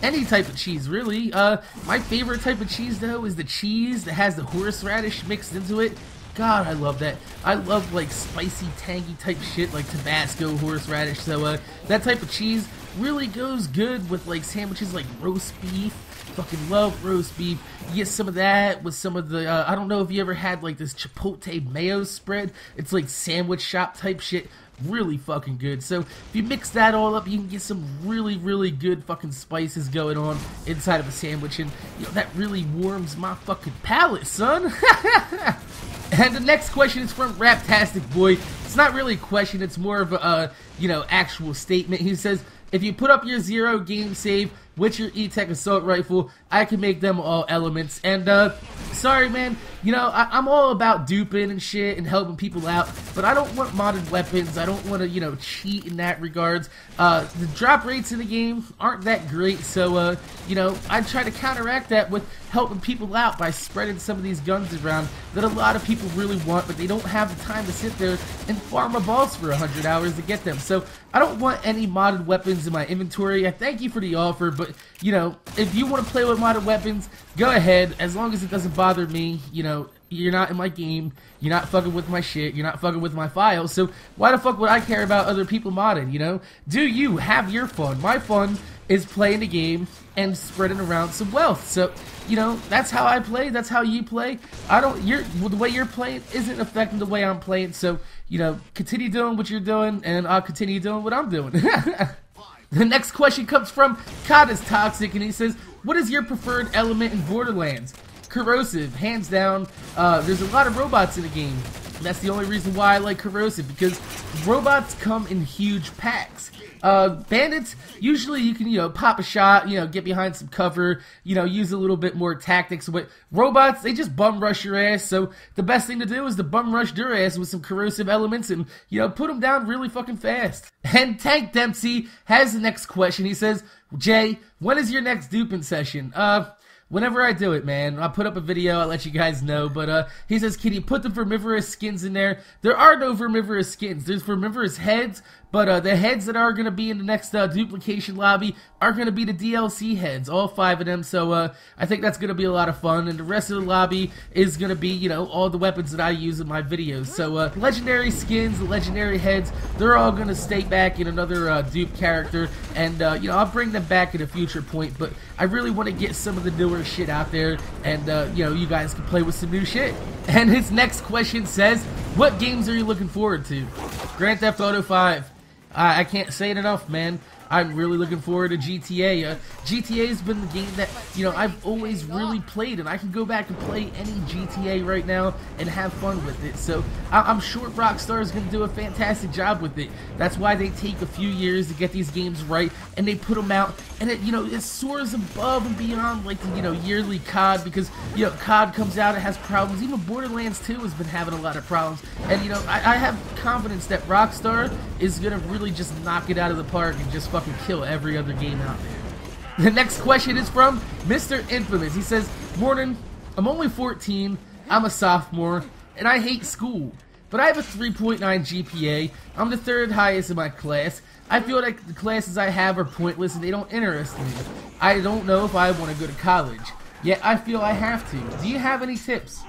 Any type of cheese, really. My favorite type of cheese, though, is the cheese that has the horseradish mixed into it. God, I love that. I love, like, spicy, tangy type shit, like Tabasco, horseradish. So, that type of cheese really goes good with, like, sandwiches like roast beef. Fucking love roast beef. You get some of that with some of the, I don't know if you ever had, like, this chipotle mayo spread. It's, like, sandwich shop type shit. Really fucking good. So if you mix that all up, you can get some really good fucking spices going on inside of a sandwich, and you know that really warms my fucking palate, son. And the next question is from Raptastic Boy. It's not really a question, it's more of a you know, actual statement. He says, if you put up your 0 game save with your E-Tech assault rifle, I can make them all elements. And sorry man, you know, I'm all about duping and shit and helping people out, but I don't want modded weapons. I don't want to, you know, cheat in that regards. The drop rates in the game aren't that great, so you know, I try to counteract that with helping people out by spreading some of these guns around that a lot of people really want, but they don't have the time to sit there and farm a boss for 100 hours to get them. So I don't want any modded weapons in my inventory. I thank you for the offer, but you know, if you want to play with modded weapons, go ahead, as long as it doesn't bother me. You know, you're not in my game, you're not fucking with my shit, you're not fucking with my files, so why the fuck would I care about other people modding, you know? Do you have your fun? My fun is playing the game and spreading around some wealth. So, you know, that's how I play, that's how you play. The way you're playing isn't affecting the way I'm playing, so, you know, continue doing what you're doing, and I'll continue doing what I'm doing. The next question comes from Toxic, and he says, what is your preferred element in Borderlands? Corrosive, hands down. There's a lot of robots in the game. That's the only reason why I like corrosive, because robots come in huge packs. Bandits, usually you can, you know, pop a shot, you know, get behind some cover, you know, use a little bit more tactics. But robots, they just bum rush your ass, so the best thing to do is to bum rush their ass with some corrosive elements and, you know, put them down really fucking fast. And Tank Dempsey has the next question. He says, Jay, when is your next duping session? Whenever I do it, man, I'll put up a video, I'll let you guys know, but, he says, can you put the vermivorous skins in there? There are no vermivorous skins. There's vermivorous heads, But the heads that are going to be in the next duplication lobby are going to be the DLC heads, all 5 of them. So I think that's going to be a lot of fun. And the rest of the lobby is going to be, you know, all the weapons that I use in my videos. So legendary skins, the legendary heads, they're all going to stay back in another dupe character. And, you know, I'll bring them back at a future point. But I really want to get some of the newer shit out there. And, you know, you guys can play with some new shit. And his next question says, what games are you looking forward to? Grand Theft Auto 5. I can't say it enough, man. I'm really looking forward to GTA. GTA has been the game that, you know, I've always really played, and I can go back and play any GTA right now and have fun with it. So I'm sure Rockstar is going to do a fantastic job with it. That's why they take a few years to get these games right, and they put them out, and it, you know, it soars above and beyond like the, you know, yearly COD, because, you know, COD comes out, it has problems. Even Borderlands 2 has been having a lot of problems, and, you know, I have confidence that Rockstar is going to really just knock it out of the park and just fucking kill every other game out there. The next question is from Mr. Infamous. He says, Morning, I'm only 14, I'm a sophomore, and I hate school, but I have a 3.9 GPA. I'm the 3rd highest in my class. I feel like the classes I have are pointless and they don't interest me. I don't know if I want to go to college, yet I feel I have to. Do you have any tips?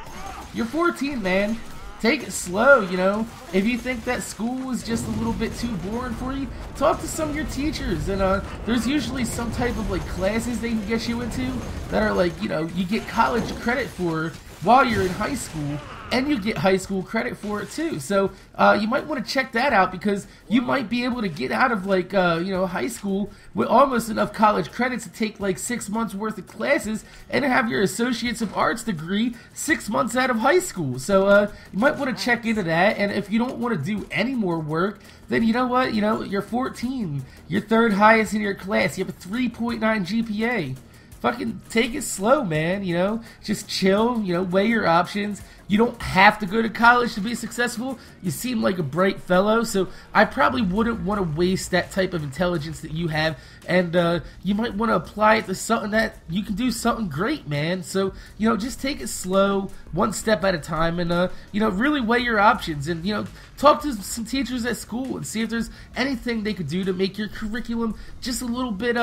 You're 14, man. Take it slow, you know. If you think that school is just a little bit too boring for you, talk to some of your teachers. And there's usually some type of like classes they can get you into that are like, you know, you get college credit for while you're in high school, and you get high school credit for it too. So you might want to check that out, because you might be able to get out of like you know, high school with almost enough college credits to take like 6 months worth of classes and have your Associates of Arts degree 6 months out of high school. So you might want to check into that. And if you don't want to do any more work, then you know what, you know, you're 14, you're 3rd highest in your class, you have a 3.9 GPA. Fucking take it slow, man, you know, just chill, you know, weigh your options. You don't have to go to college to be successful. You seem like a bright fellow, so I probably wouldn't want to waste that type of intelligence that you have, and you might want to apply it to something that you can do something great, man. So, you know, just take it slow, one step at a time, and, you know, really weigh your options, and, you know, talk to some teachers at school and see if there's anything they could do to make your curriculum just a little bit,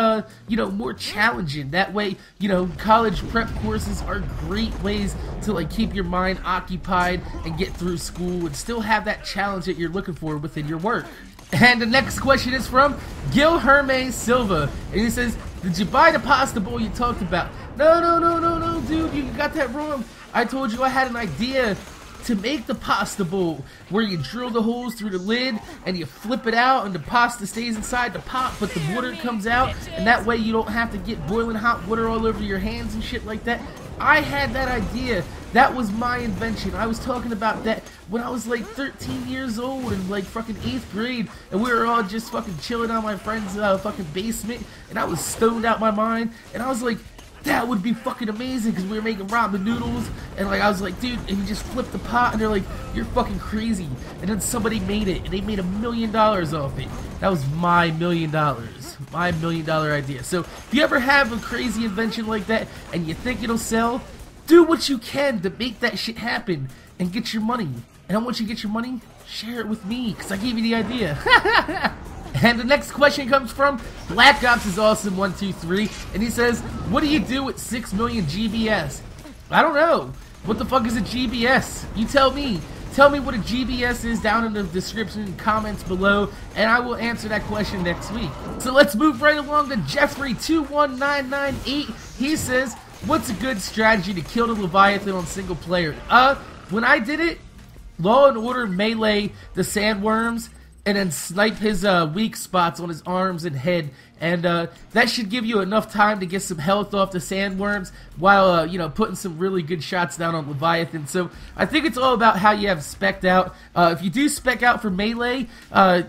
you know, more challenging. That way, you know, college prep courses are great ways to, like, keep your mind occupied and get through school and still have that challenge that you're looking for within your work. And the next question is from Gil Hermes Silva, and he says, did you buy the pasta bowl you talked about? No, dude, you got that wrong. I told you I had an idea to make the pasta bowl, where you drill the holes through the lid and you flip it out and the pasta stays inside the pot, but the water comes out, and that way you don't have to get boiling hot water all over your hands and shit like that. I had that idea. That was my invention. I was talking about that when I was like 13 years old in like fucking 8th grade, and we were all just fucking chilling on my friend's fucking basement, and I was stoned out my mind, and I was like, that would be fucking amazing, because we were making ramen noodles, and like I was like, dude, and you just flip the pot, and they're like, you're fucking crazy. And then somebody made it, and they made $1 million off it. That was my $1 million. My $1 million idea. So if you ever have a crazy invention like that and you think it'll sell, do what you can to make that shit happen and get your money. And once you get your money, share it with me, because I gave you the idea. And the next question comes from Black Ops is Awesome 123, and he says, what do you do with 6 million GBS? I don't know. What the fuck is a GBS? You tell me. Tell me what a GBS is down in the description and comments below, and I will answer that question next week. So let's move right along to Jeffrey21998. He says, what's a good strategy to kill the Leviathan on single player? When I did it, Law and Order melee the sandworms, and then snipe his weak spots on his arms and head, and that should give you enough time to get some health off the sandworms while you know, putting some really good shots down on Leviathan. So I think it's all about how you have spec'd out. If you do spec out for melee,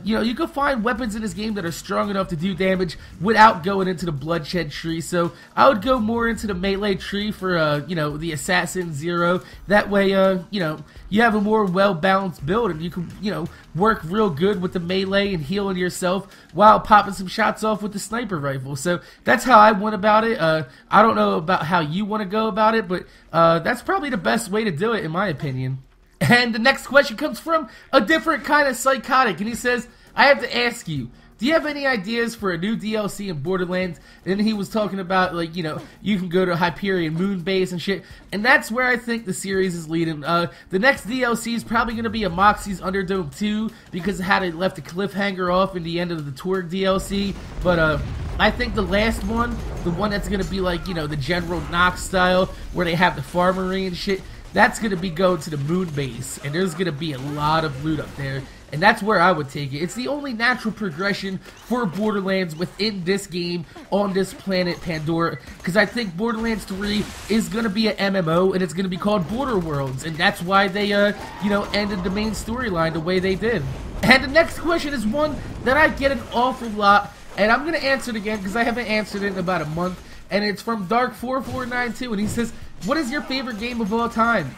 you know, you can find weapons in this game that are strong enough to do damage without going into the bloodshed tree. So I would go more into the melee tree for you know, the assassin Zero. That way you know, you have a more well-balanced build, and you can, you know, work real good with the melee and healing yourself while popping some shots off with the sniper rifle. So that's how I went about it. I don't know about how you want to go about it, but that's probably the best way to do it, in my opinion. And the next question comes from a different kind of psychotic, and he says, I have to ask you, do you have any ideas for a new DLC in Borderlands? And then he was talking about, like, you know, you can go to Hyperion Moon Base and shit. And that's where I think the series is leading. The next DLC is probably going to be a Moxxi's Underdome 2 because of how they left the cliffhanger off in the end of the Torg DLC. But, I think the last one, the one that's going to be like, you know, the General Knox style, where they have the farmery and shit, that's going to be going to the Moon Base. And there's going to be a lot of loot up there. And that's where I would take it. It's the only natural progression for Borderlands within this game on this planet Pandora. Because I think Borderlands 3 is going to be an MMO and it's going to be called Border Worlds. And that's why they, you know, ended the main storyline the way they did. And the next question is one that I get an awful lot. And I'm going to answer it again because I haven't answered it in about a month. And it's from Dark4492. And he says, what is your favorite game of all time?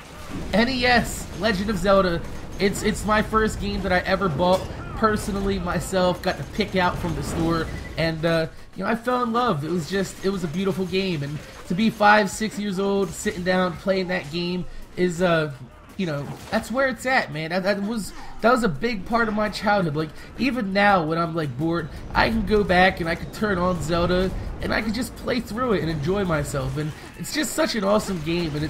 NES, Legend of Zelda. It's my first game that I ever bought personally myself, got to pick out from the store, and you know, I fell in love. It was a beautiful game, and to be 5, 6 years old, sitting down playing that game is you know, that's where it's at, man. That was a big part of my childhood. Like, even now when I'm like bored, I can go back and I can turn on Zelda and I can just play through it and enjoy myself. And it's just such an awesome game, and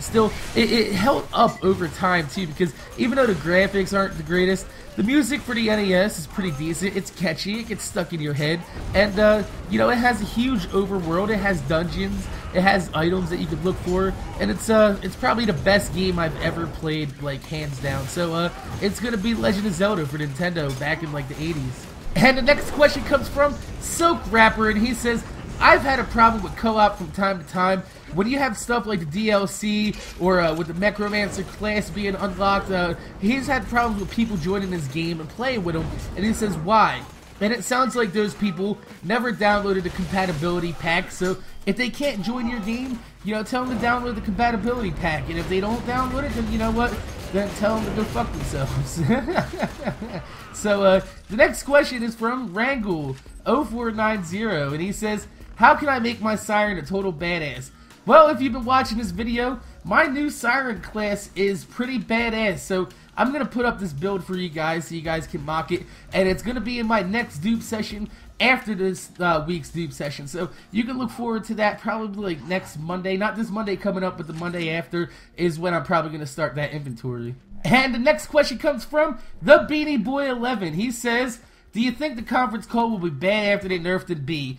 it held up over time too, because even though the graphics aren't the greatest, the music for the NES is pretty decent. It's catchy, it gets stuck in your head, and you know, it has a huge overworld, it has dungeons, it has items that you could look for, and it's probably the best game I've ever played, like, hands down. So it's gonna be Legend of Zelda for Nintendo back in like the 80s. And the next question comes from Silk Rapper, and he says, I've had a problem with co-op from time to time. When you have stuff like the DLC or with the Necromancer class being unlocked, he's had problems with people joining his game and playing with him, and he says why. And it sounds like those people never downloaded the compatibility pack, so if they can't join your game, you know, tell them to download the compatibility pack, and if they don't download it, then you know what? Then tell them to go fuck themselves. So the next question is from Wrangle0490, and he says, how can I make my Siren a total badass? Well, if you've been watching this video, my new Siren class is pretty badass, so I'm going to put up this build for you guys so you guys can mock it, and it's going to be in my next dupe session after this week's dupe session, so you can look forward to that probably like next Monday. Not this Monday coming up, but the Monday after is when I'm probably going to start that inventory. And the next question comes from the Beanie Boy 11. He says, do you think the conference call will be bad after they nerfed the B?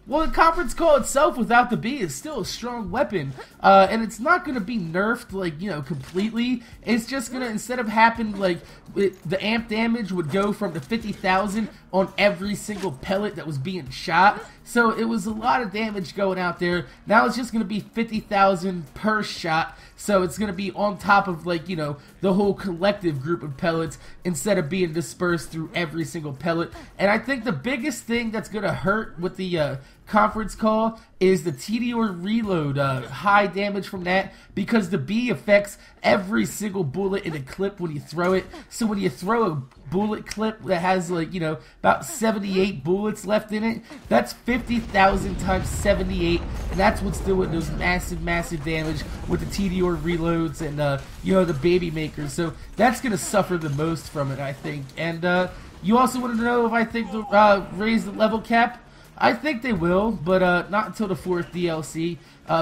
Well, the conference call itself without the B is still a strong weapon, and it's not going to be nerfed, like, you know, completely. It's just going to, instead of happen, like, the amp damage would go from the 50,000 on every single pellet that was being shot, so it was a lot of damage going out there. Now it's just going to be 50,000 per shot, so it's going to be on top of, like, you know, the whole collective group of pellets instead of being dispersed through every single pellet. And I think the biggest thing that's going to hurt with the conference call is the TDR reload, high damage from that, because the B affects every single bullet in a clip when you throw it. So when you throw a bullet clip that has, like, you know, about 78 bullets left in it, that's 50,000 times 78, and that's what's doing those massive damage with the TDR reloads and, you know, the baby makers. So that's going to suffer the most from it, I think. And you also wanted to know if I think they'll raise the level cap. I think they will, but not until the 4th DLC,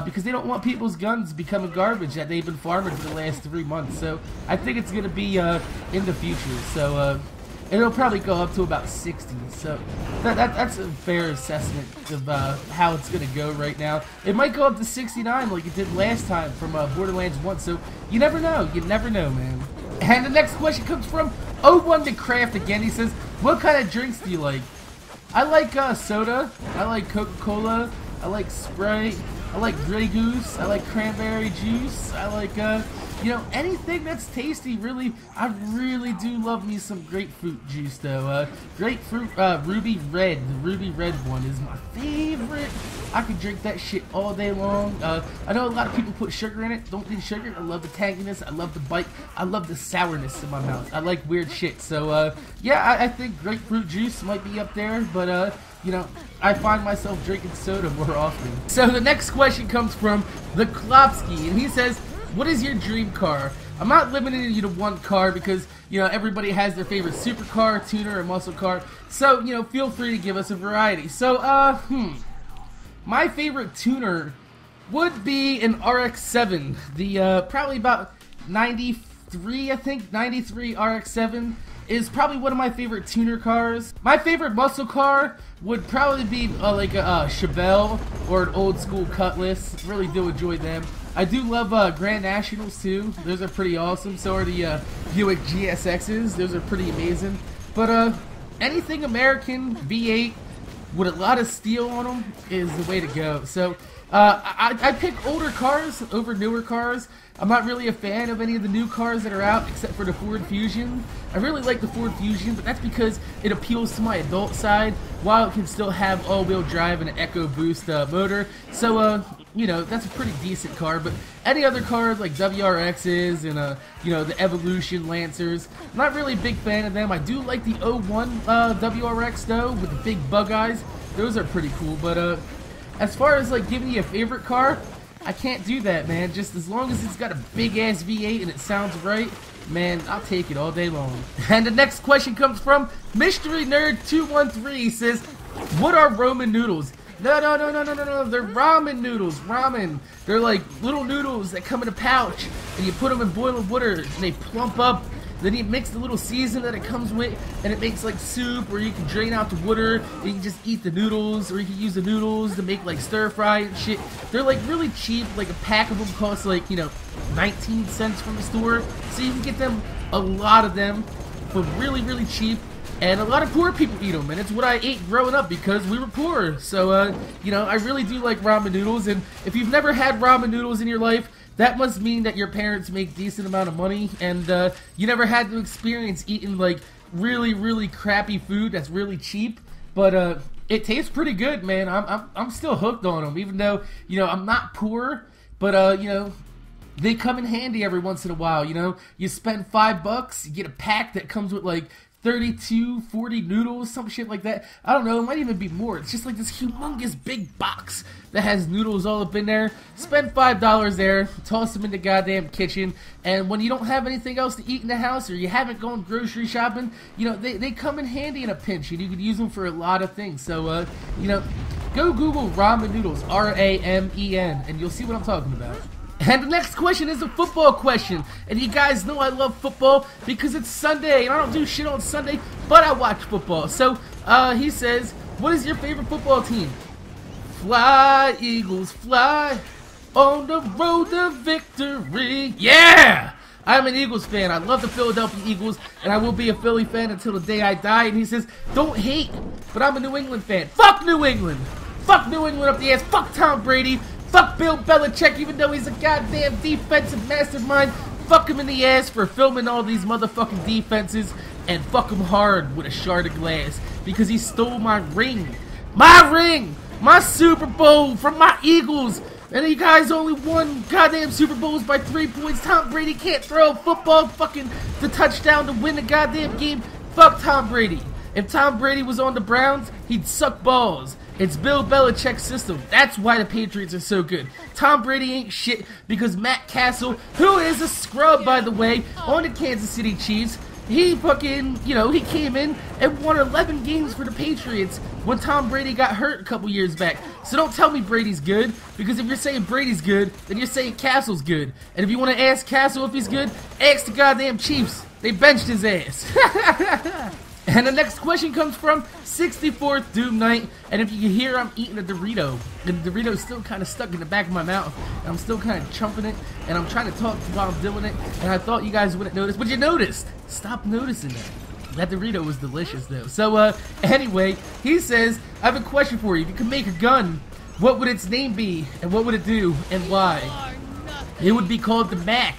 because they don't want people's guns becoming garbage that they've been farming for the last 3 months. So I think it's going to be in the future. So it'll probably go up to about 60. So that's a fair assessment of how it's going to go right now. It might go up to 69 like it did last time from Borderlands 1. So you never know. You never know, man. And the next question comes from O1 to Craft again. He says, what kind of drinks do you like? I like soda, I like Coca-Cola, I like Sprite, I like Grey Goose, I like cranberry juice, I like, you know, anything that's tasty, really. I really do love me some grapefruit juice, though. Grapefruit Ruby Red, the Ruby Red one is my favorite. I could drink that shit all day long. I know a lot of people put sugar in it. Don't need sugar. I love the tanginess. I love the bite. I love the sourness in my mouth. I like weird shit. So, yeah, I think grapefruit juice might be up there, but, you know, I find myself drinking soda more often. So the next question comes from the Klopsky, and he says, what is your dream car? I'm not limiting you to one car because You know, everybody has their favorite supercar, tuner, or muscle car. So, you know, feel free to give us a variety. So, my favorite tuner would be an RX-7. The, probably about 93, I think, 93 RX-7 is probably one of my favorite tuner cars. My favorite muscle car would probably be like a Chevelle or an old school Cutlass. Really do enjoy them. I do love Grand Nationals too. Those are pretty awesome. So are the Buick GSXs. Those are pretty amazing. But anything American V8 with a lot of steel on them is the way to go. So I pick older cars over newer cars. I'm not really a fan of any of the new cars that are out except for the Ford Fusion. I really like the Ford Fusion, but that's because it appeals to my adult side while it can still have all-wheel drive and an EcoBoost motor. So, you know, that's a pretty decent car. But any other cars like WRXs and, you know, the Evolution Lancers, I'm not really a big fan of them. I do like the 01 WRX, though, with the big bug eyes. Those are pretty cool. But as far as, like, giving you a favorite car, I can't do that, man. Just as long as it's got a big-ass V8 and it sounds right, man, I'll take it all day long. And the next question comes from Mystery Nerd 213. He says, what are Roman noodles? No, they're ramen noodles. Ramen. They're like little noodles that come in a pouch, and you put them in boiling water, and they plump up. Then you mix the little season that it comes with, and it makes like soup, or you can drain out the water, and you can just eat the noodles, or you can use the noodles to make like stir fry and shit. They're like really cheap. Like a pack of them costs like, you know, 19 cents from the store. So you can get them, a lot of them, for really, really cheap. And a lot of poor people eat them, and it's what I ate growing up because we were poor. So, you know, I really do like ramen noodles, and if you've never had ramen noodles in your life, that must mean that your parents make decent amount of money, and you never had to experience eating like really, really crappy food that's really cheap. But it tastes pretty good, man. I'm still hooked on them, even though, you know, I'm not poor. But you know, they come in handy every once in a while. You know, you spend $5, you get a pack that comes with like 32, 40 noodles, some shit like that. I don't know, it might even be more. It's just like this humongous big box that has noodles all up in there. Spend $5 there, toss them in the goddamn kitchen, and when you don't have anything else to eat in the house, or you haven't gone grocery shopping, you know, they come in handy in a pinch, and you could use them for a lot of things. So, you know, go Google ramen noodles, R-A-M-E-N, and you'll see what I'm talking about. And the next question is a football question. And you guys know I love football because it's Sunday. And I don't do shit on Sunday, but I watch football. So, he says, what is your favorite football team? Fly, Eagles, fly on the road to victory. Yeah! I'm an Eagles fan. I love the Philadelphia Eagles, and I will be a Philly fan until the day I die. And he says, don't hate, but I'm a New England fan. Fuck New England! Fuck New England up the ass. Fuck Tom Brady. Fuck Bill Belichick, even though he's a goddamn defensive mastermind. Fuck him in the ass for filming all these motherfucking defenses. And fuck him hard with a shard of glass. Because he stole my ring. My ring! My Super Bowl from my Eagles. And you guys only won goddamn Super Bowls by 3 points. Tom Brady can't throw a football fucking the touchdown to win the goddamn game. Fuck Tom Brady. If Tom Brady was on the Browns, he'd suck balls. It's Bill Belichick's system. That's why the Patriots are so good. Tom Brady ain't shit because Matt Castle, who is a scrub, by the way, on the Kansas City Chiefs, he fucking, you know, he came in and won 11 games for the Patriots when Tom Brady got hurt a couple years back. So don't tell me Brady's good, because if you're saying Brady's good, then you're saying Castle's good. And if you want to ask Castle if he's good, ask the goddamn Chiefs. They benched his ass. And the next question comes from 64th Doom Knight, and if you can hear, I'm eating a Dorito, and the Dorito's still kind of stuck in the back of my mouth, and I'm still kind of chumping it, and I'm trying to talk while I'm doing it, and I thought you guys wouldn't notice, but you noticed! Stop noticing that. That Dorito was delicious, though. So, anyway, he says, I have a question for you. If you could make a gun, what would its name be, and what would it do, and why? It would be called the Mac,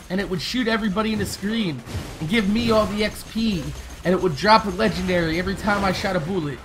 and it would shoot everybody in the screen, and give me all the XP, and it would drop a legendary every time I shot a bullet.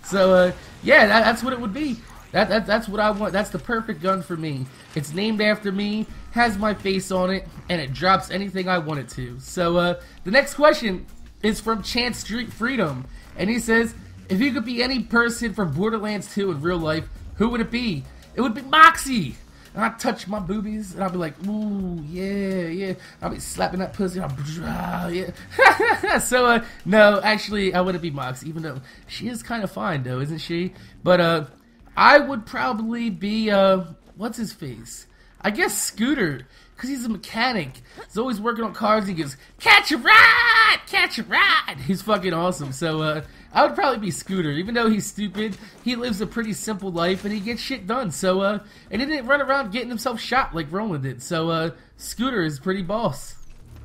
So, yeah, that's what it would be. That's what I want. That's the perfect gun for me. It's named after me, has my face on it, and it drops anything I want it to. So, the next question is from Chance Street Freedom, and he says, if you could be any person from Borderlands 2 in real life, who would it be? It would be Moxie! and I touch my boobies, and I'll be like, ooh, yeah, yeah. I'll be slapping that pussy, yeah. So, no, actually, I wouldn't be Moxie, even though she is kind of fine, though, isn't she? But, I would probably be, what's his face? I guess Scooter, because he's a mechanic. He's always working on cars. He goes, catch a ride, catch a ride. He's fucking awesome. So, I would probably be Scooter. Even though he's stupid, he lives a pretty simple life, and he gets shit done. So, and he didn't run around getting himself shot like Roland did. So, Scooter is pretty boss.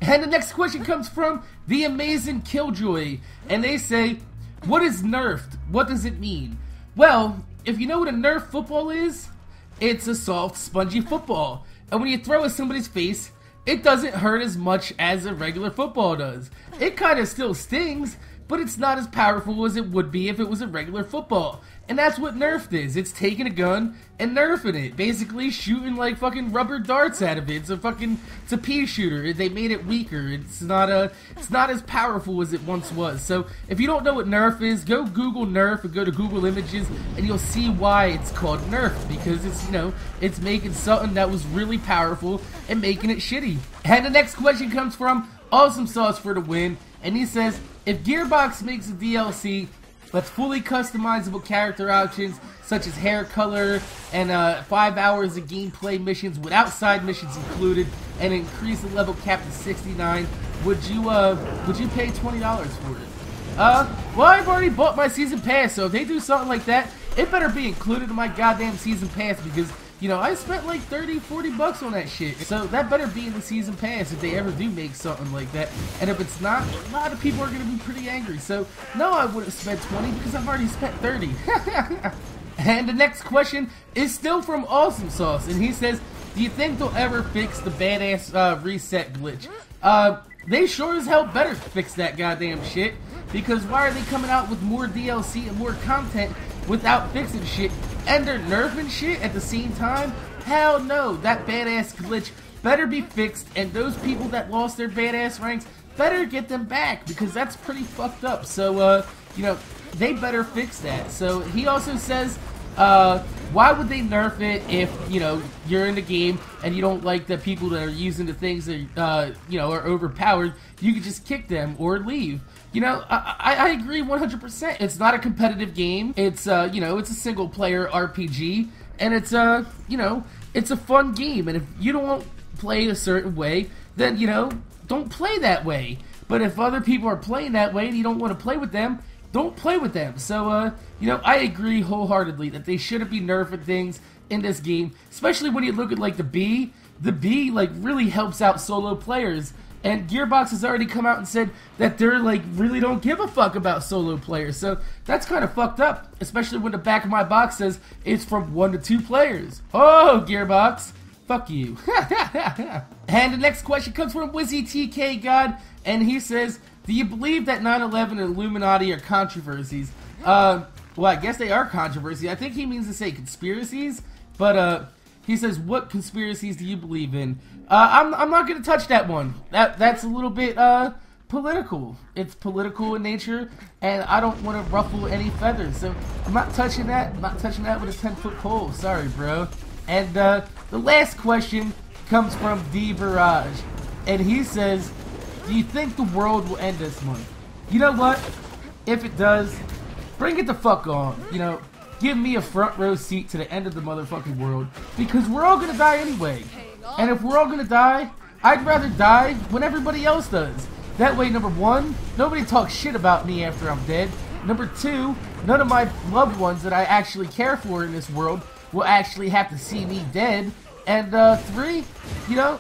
And the next question comes from the amazing Killjoy. And they say, what is nerfed? What does it mean? Well, if you know what a Nerf football is, it's a soft, spongy football. And when you throw at somebody's face, it doesn't hurt as much as a regular football does. It kind of still stings, but it's not as powerful as it would be if it was a regular football. And that's what nerfed is. It's taking a gun and nerfing it. Basically shooting like fucking rubber darts out of it. It's a pea shooter. They made it weaker. It's not as powerful as it once was. So if you don't know what nerf is, go Google nerf or go to Google Images and you'll see why it's called nerf. Because it's, you know, it's making something that was really powerful and making it shitty. And the next question comes from Awesome Sauce for the win. And he says, if Gearbox makes a DLC with fully customizable character options such as hair color and 5 hours of gameplay missions without side missions included, and increase the level cap to 69, would you pay $20 for it? Well, I've already bought my season pass, so if they do something like that, it better be included in my goddamn season pass because, you know, I spent like 30, 40 bucks on that shit. So that better be in the season pass if they ever do make something like that. And if it's not, a lot of people are going to be pretty angry. So, no, I wouldn't spend 20 because I've already spent 30. And the next question is still from Awesome Sauce. And he says, do you think they'll ever fix the badass reset glitch? They sure as hell better fix that goddamn shit. Because why are they coming out with more DLC and more content without fixing shit? And they're nerfing shit at the same time? Hell no, that badass glitch better be fixed, and those people that lost their badass ranks better get them back, because that's pretty fucked up. So, you know, they better fix that. So, he also says, why would they nerf it if, you know, you're in the game and you don't like the people that are using the things that, you know, are overpowered? You could just kick them or leave. You know, I agree 100%. It's not a competitive game. It's, you know, it's a single-player RPG, and it's, you know, it's a fun game. And if you don't play a certain way, then, you know, don't play that way. But if other people are playing that way and you don't want to play with them, don't play with them. So, you know, I agree wholeheartedly that they shouldn't be nerfing things in this game, especially when you look at, like, the bee. The bee, like, really helps out solo players. And Gearbox has already come out and said that they're, like, really don't give a fuck about solo players. So that's kind of fucked up, especially when the back of my box says it's from 1 to 2 players. Oh, Gearbox, fuck you. And the next question comes from Wizzy TK God, and he says, do you believe that 9/11 and Illuminati are controversies? Well, I guess they are controversies. I think he means to say conspiracies, but, he says, what conspiracies do you believe in? I'm not going to touch that one. That's a little bit, political. It's political in nature, and I don't want to ruffle any feathers. So, I'm not touching that. I'm not touching that with a 10-foot pole. Sorry, bro. And, the last question comes from D Virage. And he says, do you think the world will end this month? You know what? If it does, bring it the fuck on. You know, give me a front row seat to the end of the motherfucking world, because we're all gonna die anyway. And if we're all gonna die, I'd rather die when everybody else does. That way, number one, nobody talks shit about me after I'm dead. Number two, none of my loved ones that I actually care for in this world will actually have to see me dead. And three, you know,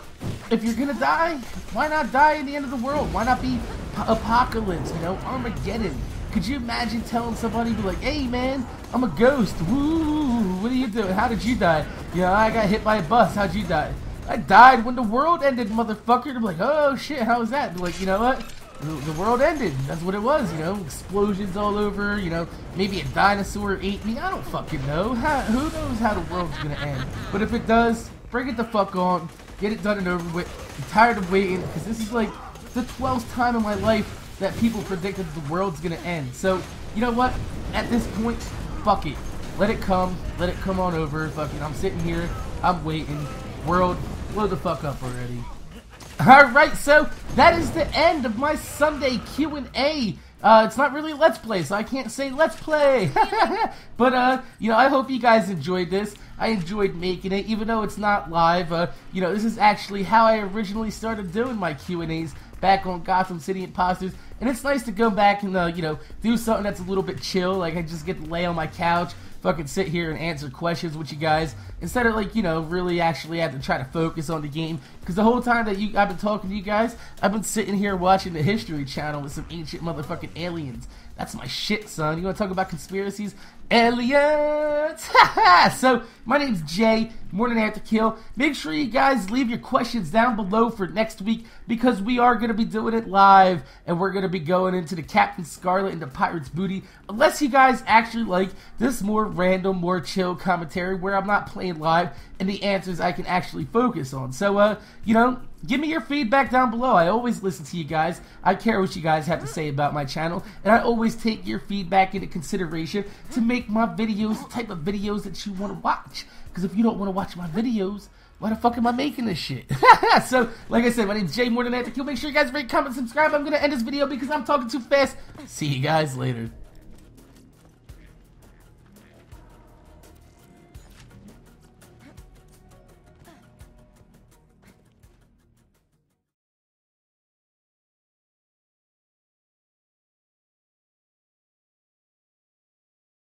if you're gonna die, why not die in the end of the world? Why not be apocalypse, you know, Armageddon? Could you imagine telling somebody, be like, hey man, I'm a ghost, woo, what are you doing? How did you die? You know, I got hit by a bus, how'd you die? I died when the world ended, motherfucker. They're like, oh shit, how was that? They're like, you know what? The world ended. That's what it was, you know, explosions all over, you know, maybe a dinosaur ate me. I don't fucking know. Who knows how the world's gonna end? But if it does, bring it the fuck on, get it done and over with. I'm tired of waiting, because this is like the 12th time in my life that people predicted the world's gonna end. So, you know what? At this point, fuck it. Let it come on over. Fucking, I'm sitting here I'm waiting. World, blow the fuck up already. Alright, so that is the end of my Sunday Q&A. It's not really Let's Play, so I can't say Let's Play. But, you know, I hope you guys enjoyed this. I enjoyed making it, even though it's not live. You know, this is actually how I originally started doing my Q&As back on Gotham City Imposters. And it's nice to go back and, you know, do something that's a little bit chill. Like, I just get to lay on my couch, fucking sit here and answer questions with you guys, instead of, like, you know, really actually have to try to focus on the game. Because the whole time that I've been talking to you guys, I've been sitting here watching the History Channel with some ancient motherfucking aliens. That's my shit, son. You want to talk about conspiracies? Aliens! So, my name's Jay, MorninAfterKill. Make sure you guys leave your questions down below for next week, because we are going to be doing it live, and we're going to be going into the Captain Scarlet and the Pirate's Booty, unless you guys actually like this more random, more chill commentary where I'm not playing live, and the answers I can actually focus on. So, you know, give me your feedback down below. I always listen to you guys. I care what you guys have to say about my channel, and I always take your feedback into consideration to make my videos the type of videos that you want to watch. Because if you don't want to watch my videos, why the fuck am I making this shit? So, like I said, my name's Jay, MorninAfterKill. Make sure you guys rate, comment, subscribe. I'm going to end this video because I'm talking too fast. See you guys later.